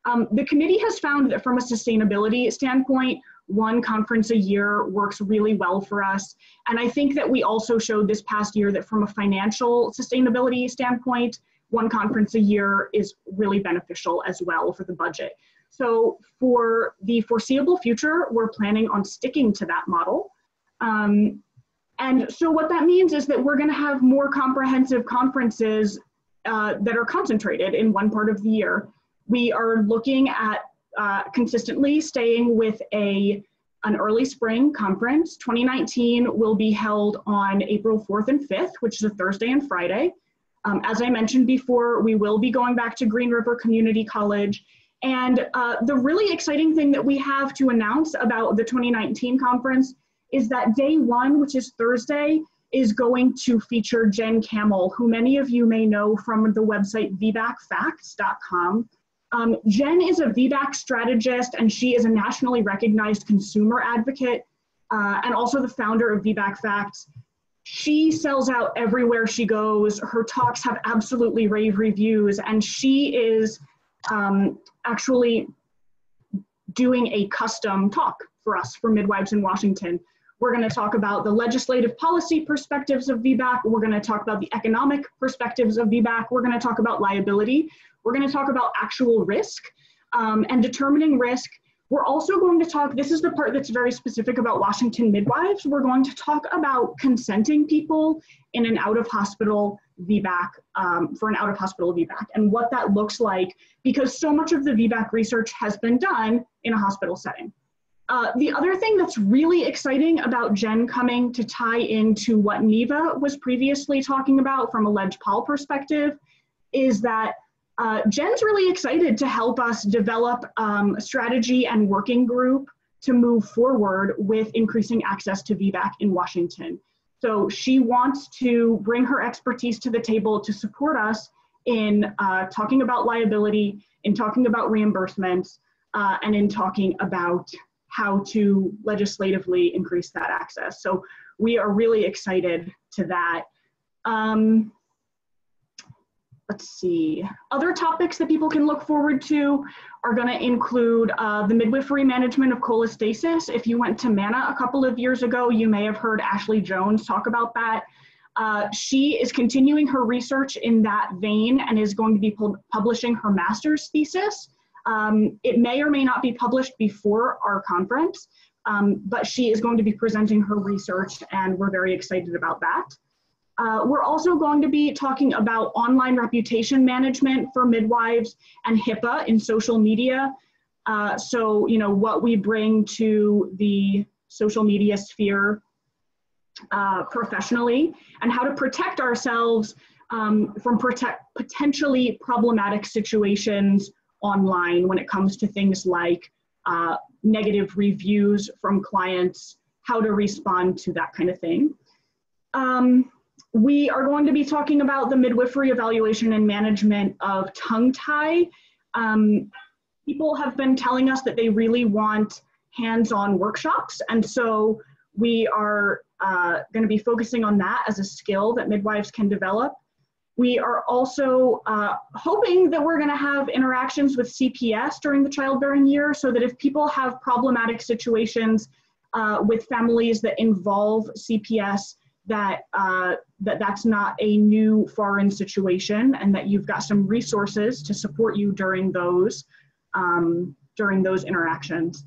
The committee has found that from a sustainability standpoint, one conference a year works really well for us. And I think that we also showed this past year that from a financial sustainability standpoint, one conference a year is really beneficial as well for the budget. So for the foreseeable future, we're planning on sticking to that model. And so what that means is that we're going to have more comprehensive conferences that are concentrated in one part of the year. We are looking at consistently staying with an early spring conference. 2019 will be held on April 4th and 5th, which is a Thursday and Friday. As I mentioned before, we will be going back to Green River Community College. And the really exciting thing that we have to announce about the 2019 conference is that day one, which is Thursday, is going to feature Jen Kamel, who many of you may know from the website VBACfacts.com. Jen is a VBAC strategist, and she is a nationally recognized consumer advocate and also the founder of VBAC Facts. She sells out everywhere she goes. Her talks have absolutely rave reviews, and she is actually doing a custom talk for us for Midwives in Washington. We're going to talk about the legislative policy perspectives of VBAC. We're going to talk about the economic perspectives of VBAC. We're going to talk about liability. We're going to talk about actual risk and determining risk. We're also going to talk, this is the part that's very specific about Washington Midwives. We're going to talk about consenting people in an out-of-hospital VBAC, for an out-of-hospital VBAC, and what that looks like, because so much of the VBAC research has been done in a hospital setting. The other thing that's really exciting about Jen coming to tie into what Neva was previously talking about from a LegPol perspective is that Jen's really excited to help us develop a strategy and working group to move forward with increasing access to VBAC in Washington. So she wants to bring her expertise to the table to support us in talking about liability, in talking about reimbursements, and in talking about how to legislatively increase that access. So we are really excited to that. Let's see. Other topics that people can look forward to are going to include the midwifery management of cholestasis. If you went to MANA a couple of years ago, you may have heard Ashley Jones talk about that. She is continuing her research in that vein and is going to be publishing her master's thesis. It may or may not be published before our conference, but she is going to be presenting her research, and we're very excited about that. We're also going to be talking about online reputation management for midwives and HIPAA in social media. So, you know, what we bring to the social media sphere professionally, and how to protect ourselves from potentially problematic situations online when it comes to things like negative reviews from clients, how to respond to that kind of thing. We are going to be talking about the midwifery evaluation and management of tongue tie. People have been telling us that they really want hands-on workshops, and so we are going to be focusing on that as a skill that midwives can develop. We are also hoping that we're going to have interactions with CPS during the childbearing year, so that if people have problematic situations with families that involve CPS, that's not a new foreign situation, and that you've got some resources to support you during those interactions.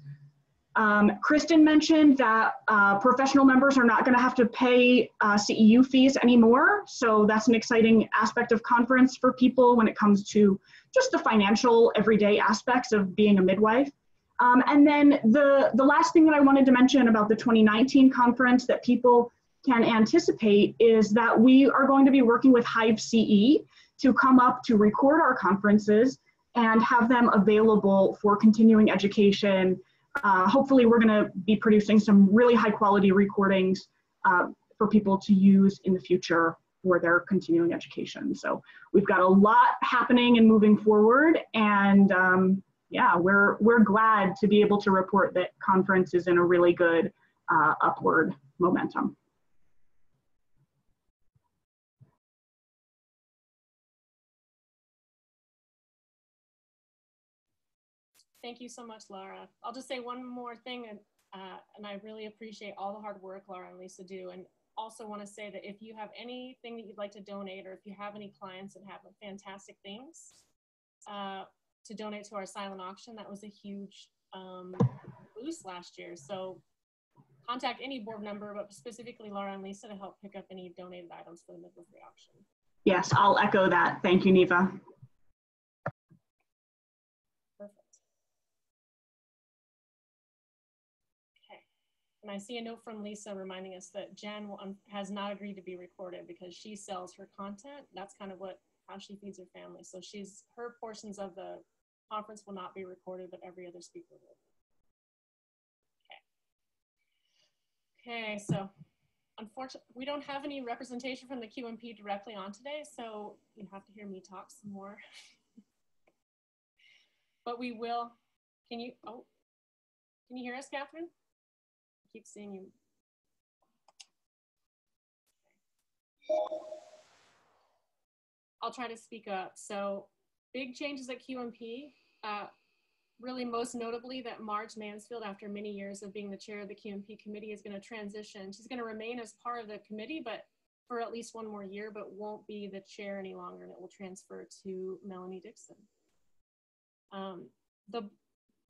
Kristen mentioned that professional members are not going to have to pay CEU fees anymore. So that's an exciting aspect of conference for people when it comes to just the financial everyday aspects of being a midwife. And then the last thing that I wanted to mention about the 2019 conference that people can anticipate is that we are going to be working with Hive CE to come up to record our conferences and have them available for continuing education. Hopefully we're going to be producing some really high quality recordings for people to use in the future for their continuing education. So we've got a lot happening and moving forward, and yeah, we're glad to be able to report that conference is in a really good upward momentum. Thank you so much, Laura. I'll just say one more thing, and I really appreciate all the hard work Laura and Lisa do, and also want to say that if you have anything that you'd like to donate, or if you have any clients that have fantastic things to donate to our silent auction, that was a huge boost last year. So contact any board member, but specifically Laura and Lisa, to help pick up any donated items for the midwifery auction. Yes, I'll echo that. Thank you, Neva. And I see a note from Lisa reminding us that Jen has not agreed to be recorded because she sells her content. That's kind of how she feeds her family. So her portions of the conference will not be recorded, but every other speaker will. Okay, so unfortunately, we don't have any representation from the QMP directly on today, so you have to hear me talk some more. But we will. Can you hear us, Catherine? Keep seeing you. I'll try to speak up. So big changes at QMP, really most notably that Marge Mansfield, after many years of being the chair of the QMP committee, is going to transition. She's going to remain as part of the committee, but for at least one more year, but won't be the chair any longer, and it will transfer to Melanie Dixon.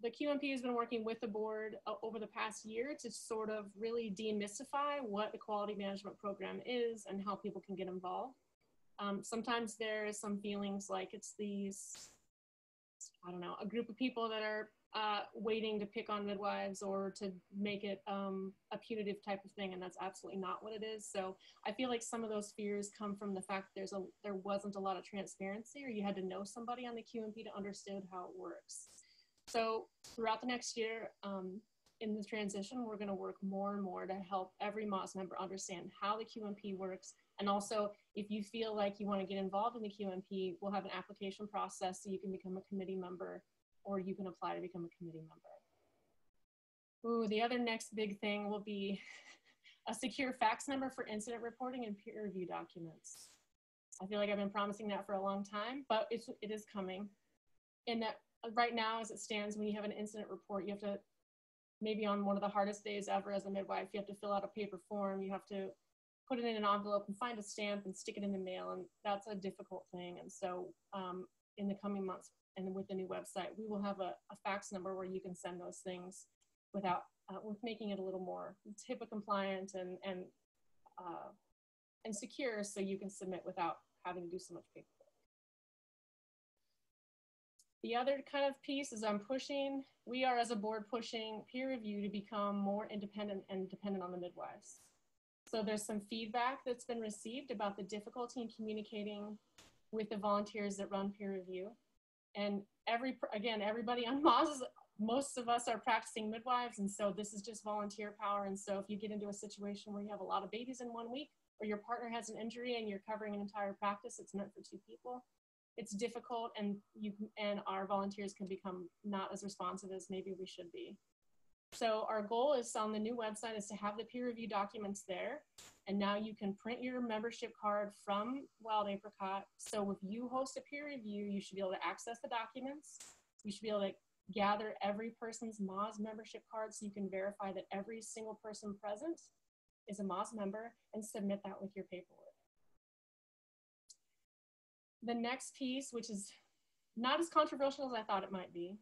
The QMP has been working with the board over the past year to sort of really demystify what the quality management program is and how people can get involved. Sometimes there is some feelings like it's these, I don't know, a group of people that are waiting to pick on midwives or to make it a punitive type of thing, and that's absolutely not what it is. So I feel like some of those fears come from the fact that there wasn't a lot of transparency, or you had to know somebody on the QMP to understand how it works. So throughout the next year, in the transition, we're going to work more and more to help every MAWS member understand how the QMP works. And also, if you feel like you want to get involved in the QMP, we'll have an application process so you can become a committee member, or you can apply to become a committee member. Ooh, the other next big thing will be a secure fax number for incident reporting and peer review documents. I feel like I've been promising that for a long time, but it is coming. In that right now, as it stands, when you have an incident report, you have to, maybe on one of the hardest days ever as a midwife, you have to fill out a paper form, you have to put it in an envelope and find a stamp and stick it in the mail, and that's a difficult thing. And so in the coming months, and with the new website, we will have a fax number where you can send those things without, with making it a little more HIPAA compliant and secure, so you can submit without having to do so much paperwork. The other kind of piece is we are as a board pushing peer review to become more independent and dependent on the midwives. So there's some feedback that's been received about the difficulty in communicating with the volunteers that run peer review. And everybody on MAWS, most of us are practicing midwives, and so this is just volunteer power. And so if you get into a situation where you have a lot of babies in 1 week, or your partner has an injury and you're covering an entire practice, it's meant for 2 people. It's difficult, and our volunteers can become not as responsive as maybe we should be. So our goal is on the new website is to have the peer review documents there. And now you can print your membership card from Wild Apricot. So if you host a peer review, you should be able to access the documents. You should be able to gather every person's MAWS membership card so you can verify that every single person present is a MAWS member, and submit that with your paperwork. The next piece, which is not as controversial as I thought it might be,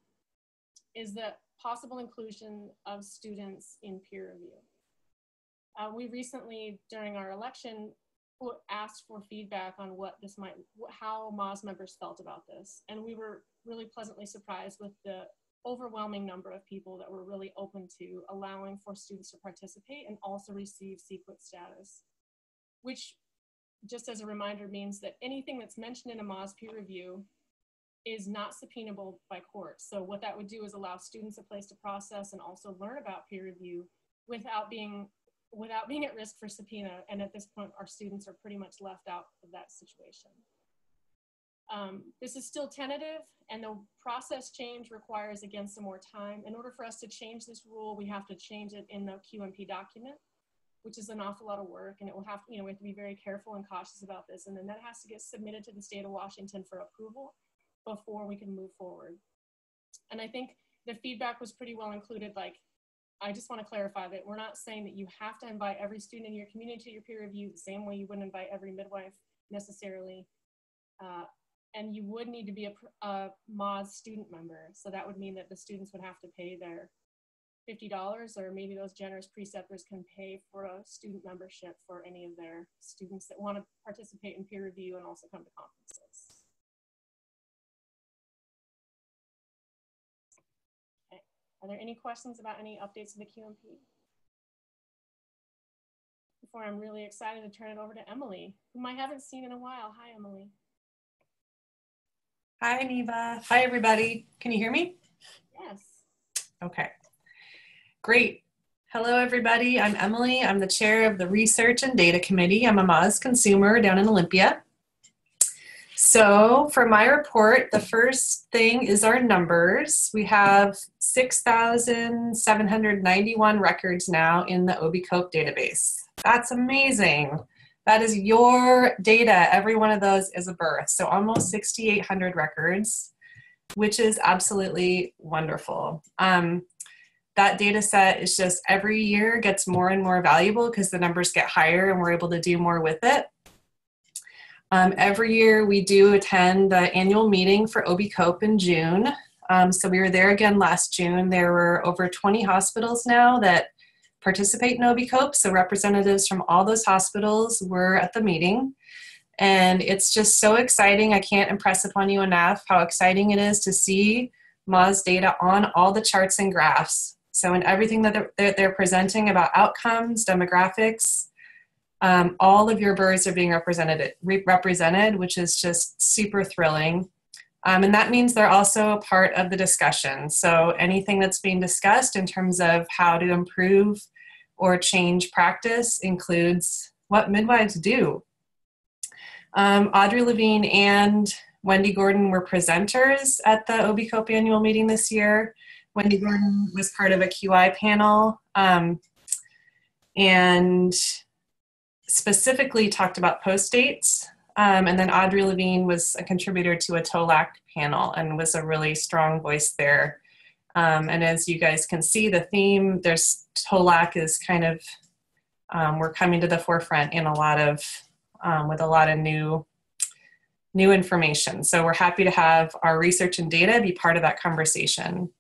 is the possible inclusion of students in peer review. We recently, during our election, asked for feedback on how MAWS members felt about this. And we were really pleasantly surprised with the overwhelming number of people that were really open to allowing for students to participate and also receive CQUIT status, which, just as a reminder, means that anything that's mentioned in a MAWS peer review is not subpoenable by court. So what that would do is allow students a place to process and also learn about peer review without being at risk for subpoena. And at this point, our students are pretty much left out of that situation. This is still tentative, and the process change requires, again, some more time. In order for us to change this rule, we have to change it in the QMP document, which is an awful lot of work, and it will have, we have to be very careful and cautious about this. And then that has to get submitted to the state of Washington for approval before we can move forward. And I think the feedback was pretty well included. Like, I just want to clarify that we're not saying that you have to invite every student in your community to your peer review the same way you wouldn't invite every midwife necessarily. And you would need to be a MAWS student member. So that would mean that the students would have to pay their $50, or maybe those generous preceptors can pay for a student membership for any of their students that want to participate in peer review and also come to conferences. Okay. Are there any questions about any updates to the QMP? Before I'm really excited to turn it over to Emily, whom I haven't seen in a while. Hi, Emily. Hi, Neva. Hi, everybody. Can you hear me? Yes. Okay. Great. Hello, everybody. I'm Emily. I'm the chair of the Research and Data Committee. I'm a MAWS consumer down in Olympia. So for my report, the first thing is our numbers. We have 6,791 records now in the OB-COPE database. That's amazing. That is your data. Every one of those is a birth. So almost 6,800 records, which is absolutely wonderful. That data set is just every year gets more and more valuable because the numbers get higher and we're able to do more with it. Every year we do attend the annual meeting for OB-COPE in June. So we were there again last June. There were over 20 hospitals now that participate in OB-COPE. So representatives from all those hospitals were at the meeting. And it's just so exciting. I can't impress upon you enough how exciting it is to see MAWS data on all the charts and graphs. So in everything that they're presenting about outcomes, demographics, all of your births are being represented, which is just super thrilling. And that means they're also a part of the discussion. So anything that's being discussed in terms of how to improve or change practice includes what midwives do. Audrey Levine and Wendy Gordon were presenters at the OB-COPE annual meeting this year. Wendy Gordon was part of a QI panel and specifically talked about post dates. And then Audrey Levine was a contributor to a TOLAC panel and was a really strong voice there. And as you guys can see, the theme, TOLAC is kind of, we're coming to the forefront in a lot of, with a lot of new information. So we're happy to have our research and data be part of that conversation.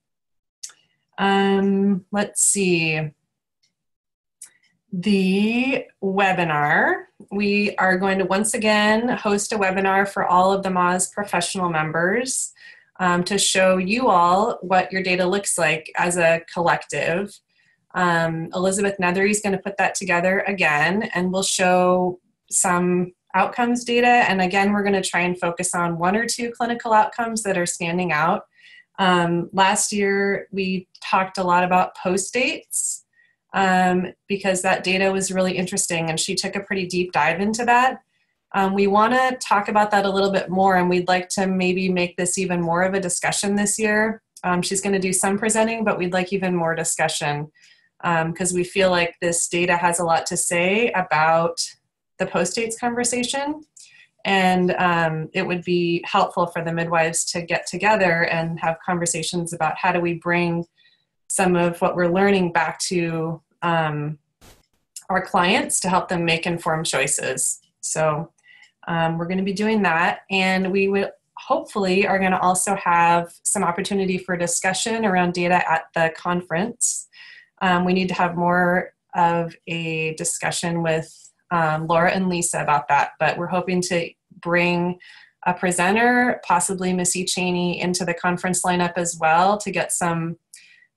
Let's see. The webinar, we are going to once again host a webinar for all of the MAWS professional members to show you all what your data looks like as a collective. Elizabeth Nethery is going to put that together again, and we'll show some outcomes data. And again, we're going to try and focus on 1 or 2 clinical outcomes that are standing out. Last year, we talked a lot about post dates because that data was really interesting, and she took a pretty deep dive into that. We want to talk about that a little bit more, and we'd like to maybe make this even more of a discussion this year. She's going to do some presenting, but we'd like even more discussion because we feel like this data has a lot to say about the post dates conversation. And it would be helpful for the midwives to get together and have conversations about how do we bring some of what we're learning back to our clients to help them make informed choices. So we're going to be doing that. And we will hopefully are going to also have some opportunity for discussion around data at the conference. We need to have more of a discussion with Laura and Lisa about that, but we're hoping to bring a presenter, possibly Missy Cheney, into the conference lineup as well to get some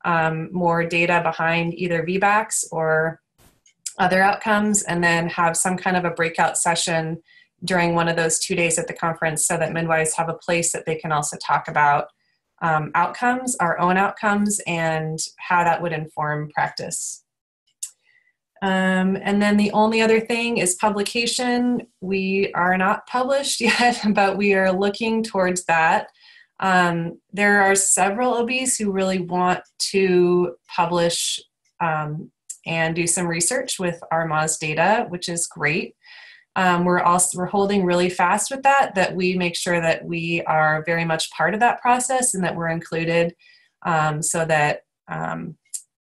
more data behind either VBACs or other outcomes, and then have some kind of a breakout session during one of those 2 days at the conference so that midwives have a place that they can also talk about outcomes, our own outcomes, and how that would inform practice. And then the only other thing is publication. We are not published yet, but we are looking towards that. There are several OBs who really want to publish and do some research with our MAWS data, which is great. We're holding really fast with that we make sure that we are very much part of that process and that we're included so that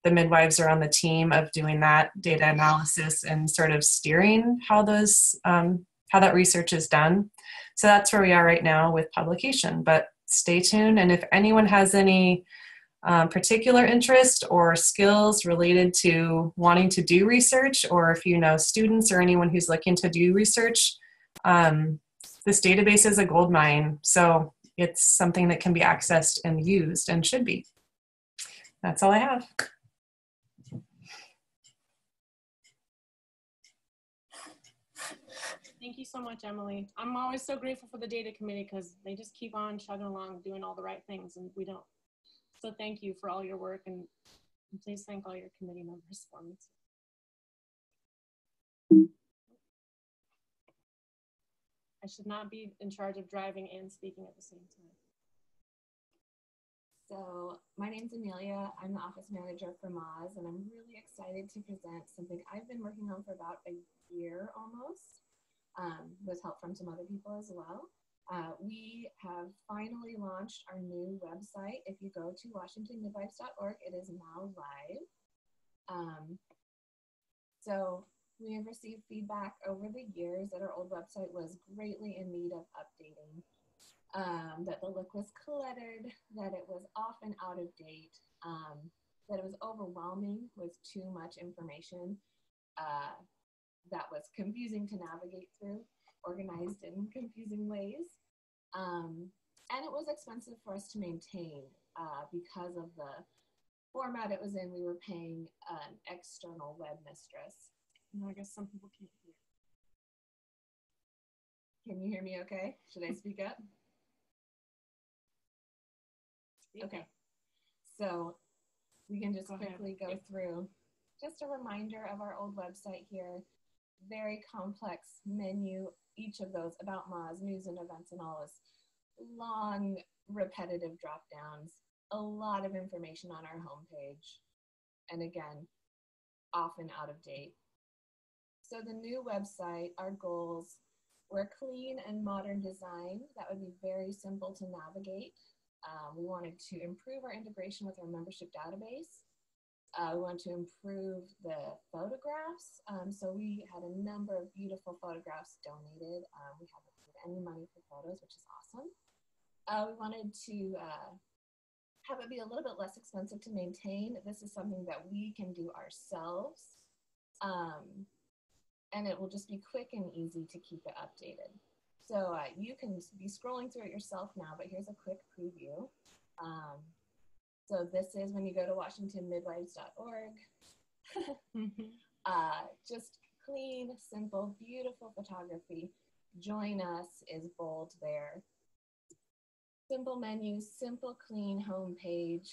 the midwives are on the team of doing that data analysis and sort of steering how that research is done. So that's where we are right now with publication, but stay tuned. And if anyone has any particular interest or skills related to wanting to do research, or if you know students or anyone who's looking to do research, this database is a gold mine. So it's something that can be accessed and used and should be. That's all I have. Thank you so much, Emily. I'm always so grateful for the data committee because they just keep on chugging along, doing all the right things, and we don't. So thank you for all your work, and please thank all your committee members for me. I should not be in charge of driving and speaking at the same time. So my name's Amelia. I'm the office manager for MAWS, and I'm really excited to present something I've been working on for about a year almost, with help from some other people as well. We have finally launched our new website. If you go to washingtonmidwives.org, it is now live. So we have received feedback over the years that our old website was greatly in need of updating, that the look was cluttered, that it was often out of date, that it was overwhelming with too much information, that was confusing to navigate through, organized in confusing ways. And it was expensive for us to maintain because of the format it was in. We were paying an external web mistress. I guess some people can't hear. Can you hear me okay? Should I speak up? Okay. So we can just quickly go through just a reminder of our old website here. Very complex menu, each of those about MAWS, news and events and all this. Long, repetitive drop downs, a lot of information on our homepage, and again, often out of date. So the new website, our goals were a clean and modern design that would be very simple to navigate. We wanted to improve our integration with our membership database. We want to improve the photographs. So we had a number of beautiful photographs donated. We haven't paid any money for photos, which is awesome. We wanted to have it be a little bit less expensive to maintain. This is something that we can do ourselves. And it will just be quick and easy to keep it updated. So you can be scrolling through it yourself now, but here's a quick preview. So this is when you go to washingtonmidwives.org. Just clean, simple, beautiful photography. Join us is bold there. Simple menu, simple, clean homepage.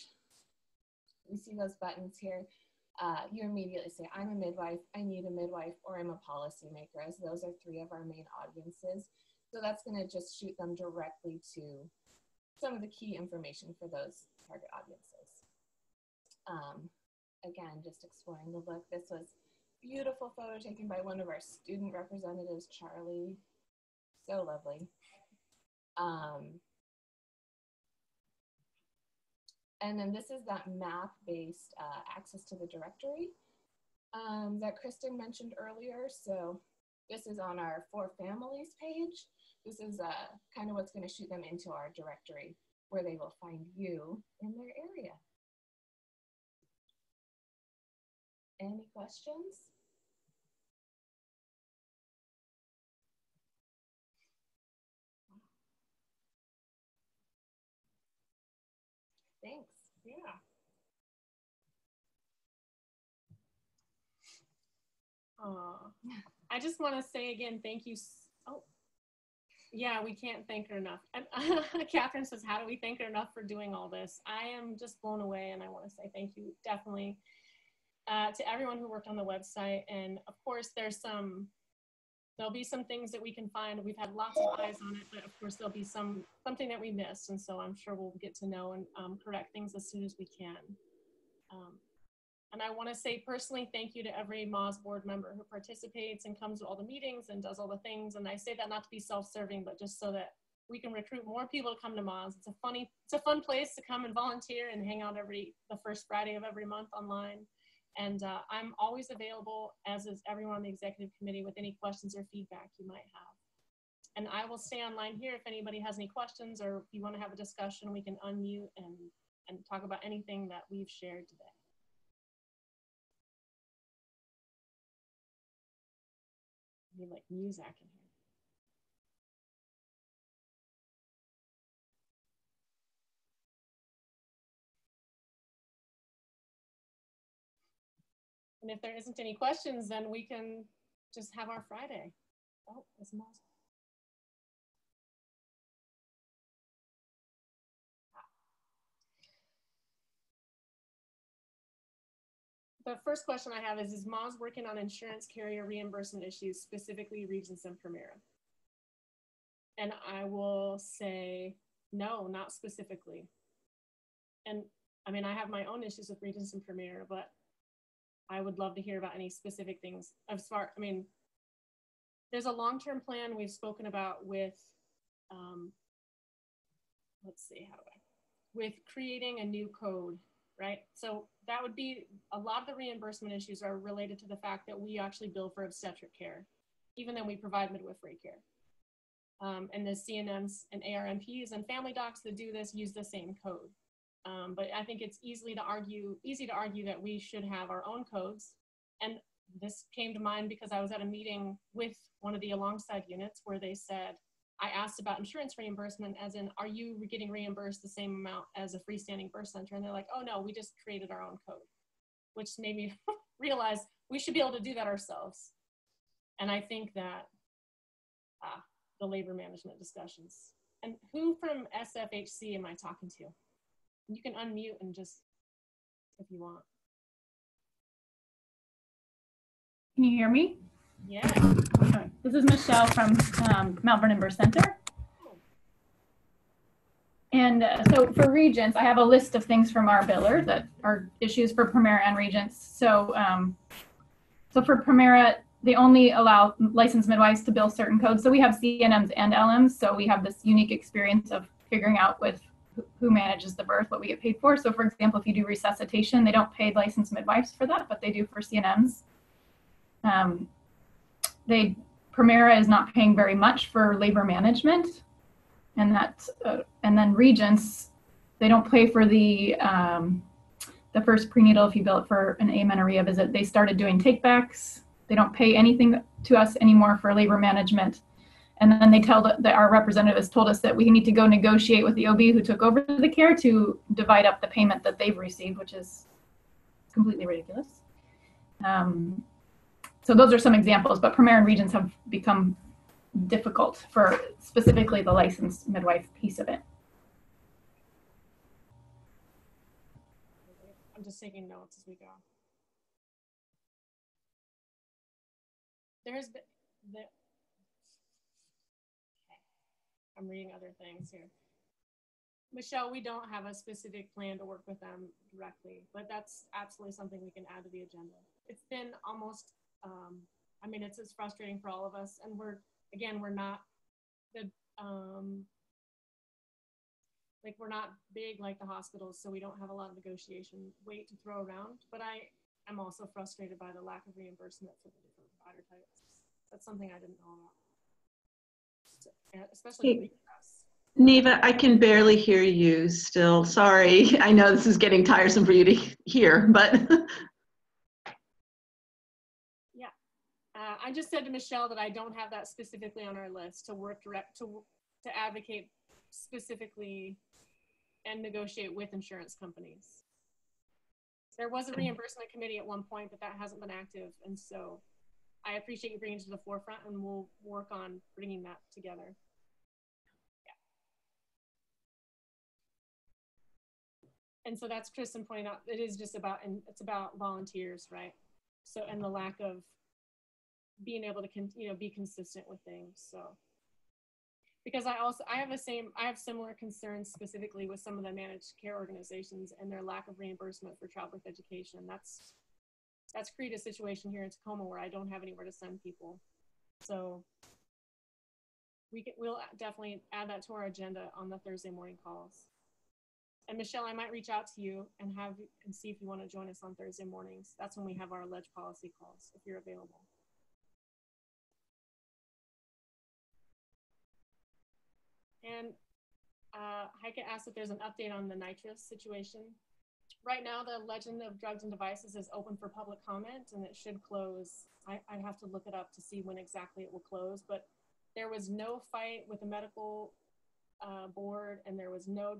You see those buttons here. You immediately say, I'm a midwife, I need a midwife, or I'm a policymaker, as those are three of our main audiences. So that's going to just shoot them directly to some of the key information for those target audiences. Again, just exploring the book. This was a beautiful photo taken by one of our student representatives, Charlie. So lovely. And then this is that map-based access to the directory that Kristen mentioned earlier. So this is on our For Families page. This is kind of what's going to shoot them into our directory where they will find you in their area. Any questions? Thanks. Yeah. I just want to say again, thank you. Oh, yeah, we can't thank her enough. And Catherine says, how do we thank her enough for doing all this? I am just blown away, and I want to say thank you definitely to everyone who worked on the website. And of course, there'll be some things that we can find. We've had lots of eyes on it, but of course there'll be something that we missed. And so I'm sure we'll get to know and correct things as soon as we can. And I want to say personally, thank you to every MAWS board member who participates and comes to all the meetings and does all the things. And I say that not to be self-serving, but just so that we can recruit more people to come to MAWS. It's a fun place to come and volunteer and hang out the first Friday of every month online. And I'm always available, as is everyone on the executive committee, with any questions or feedback you might have. And I will stay online here if anybody has any questions, or if you want to have a discussion, we can unmute and talk about anything that we've shared today. I need like music in here. And if there isn't any questions, then we can just have our Friday. Oh, it's MAWS. The first question I have is MAWS working on insurance carrier reimbursement issues, specifically Regents and Primera? And I will say, no, not specifically. And I mean, I have my own issues with Regents and Primera, but I would love to hear about any specific things. There's a long-term plan we've spoken about with, with creating a new code, right? So that would be, a lot of the reimbursement issues are related to the fact that we actually bill for obstetric care, even though we provide midwifery care. And the CNMs and ARMPs and family docs that do this use the same code. But I think it's easy to argue that we should have our own codes. And this came to mind because I was at a meeting with one of the alongside units where they said, I asked about insurance reimbursement, as in, are you getting reimbursed the same amount as a freestanding birth center? And they're like, oh no, we just created our own code, which made me realize we should be able to do that ourselves. And I think that the labor management discussions. And who from SFHC am I talking to? You can unmute and just, if you want. Can you hear me? Yeah. Okay. This is Michelle from Mount Vernon Birth Center. And so for Regents, I have a list of things from our biller that are issues for Primera and Regents. So, so for Primera, they only allow licensed midwives to bill certain codes. So we have CNMs and LMs. So we have this unique experience of figuring out with who manages the birth, what we get paid for. So for example, if you do resuscitation, they don't pay licensed midwives for that, but they do for CNMs. Primera is not paying very much for labor management, and that's and then Regents, they don't pay for the first prenatal if you bill it for an amenorrhea visit. They started doing takebacks. They don't pay anything to us anymore for labor management. And then they our representatives told us that we need to go negotiate with the OB who took over the care to divide up the payment that they've received, which is completely ridiculous. So those are some examples, but Primera and Regents have become difficult for specifically the licensed midwife piece of it. I'm just taking notes as we go. There's been okay. I'm reading other things here. Michelle, we don't have a specific plan to work with them directly, but that's absolutely something we can add to the agenda. It's been almost, I mean, it's frustrating for all of us, and we're not the, like we're not big like the hospitals, so we don't have a lot of negotiation weight to throw around, but I am also frustrated by the lack of reimbursement for the different provider types. That's something I didn't know about, especially for us. Neva, I can barely hear you still. Sorry. I know this is getting tiresome for you to hear, but. Yeah. I just said to Michelle that I don't have that specifically on our list to work to advocate specifically and negotiate with insurance companies. There was a reimbursement committee at one point, but that hasn't been active. And so I appreciate you bringing it to the forefront, and we'll work on bringing that together. And so that's Kristen pointing out, it is just about, and it's about volunteers, right? So, and the lack of being able to, be consistent with things. So, because I have similar concerns specifically with some of the managed care organizations and their lack of reimbursement for childbirth education. That's created a situation here in Tacoma where I don't have anywhere to send people. So we'll definitely add that to our agenda on the Thursday morning calls. And Michelle, I might reach out to you and see if you want to join us on Thursday mornings. That's when we have our ledge policy calls, if you're available. And Heike asked if there's an update on the nitrous situation. Right now, the Legend of Drugs and Devices is open for public comment, and it should close. I have to look it up to see when exactly it will close, but there was no fight with the medical board, and there was no,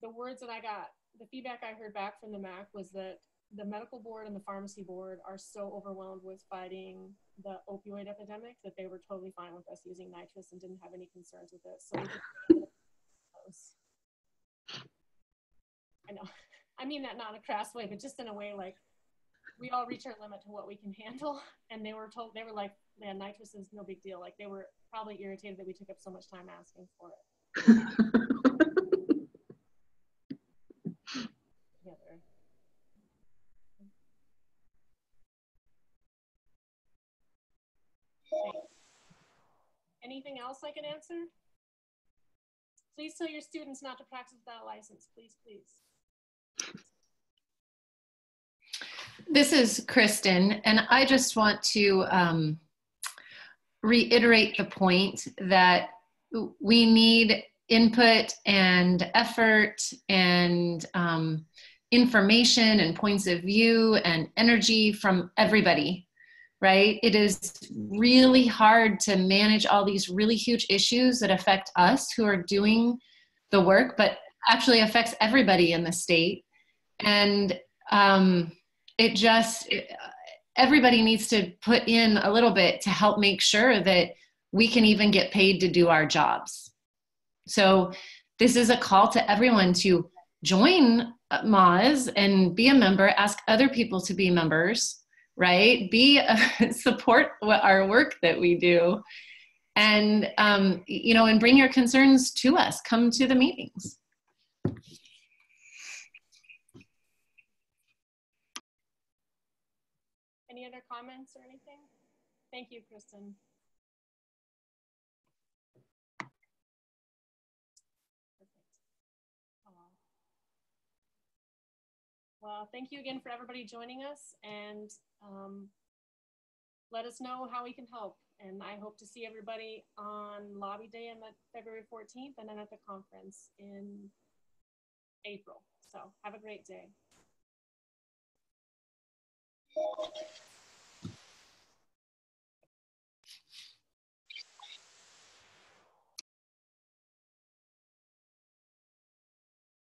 the words that I got, the feedback I heard back from the MAC was that the medical board and the pharmacy board are so overwhelmed with fighting the opioid epidemic that they were totally fine with us using nitrous and didn't have any concerns with it. So we just I know, I mean that not in a crass way, but just in a way like we all reach our limit to what we can handle. And they were like, man, nitrous is no big deal. Like they were probably irritated that we took up so much time asking for it. Anything else I can answer? Please tell your students not to practice without a license, please, please. This is Kristen, and I just want to reiterate the point that we need input and effort and information and points of view and energy from everybody, right? It is really hard to manage all these really huge issues that affect us who are doing the work, but actually affects everybody in the state. And everybody needs to put in a little bit to help make sure that we can even get paid to do our jobs. So this is a call to everyone to join MAWS and be a member, ask other people to be members, right? Support our work that we do, and and bring your concerns to us. Come to the meetings. Any other comments or anything? Thank you, Kristen. Well, thank you again for everybody joining us, and let us know how we can help. And I hope to see everybody on Lobby Day on February 14th, and then at the conference in April. So have a great day.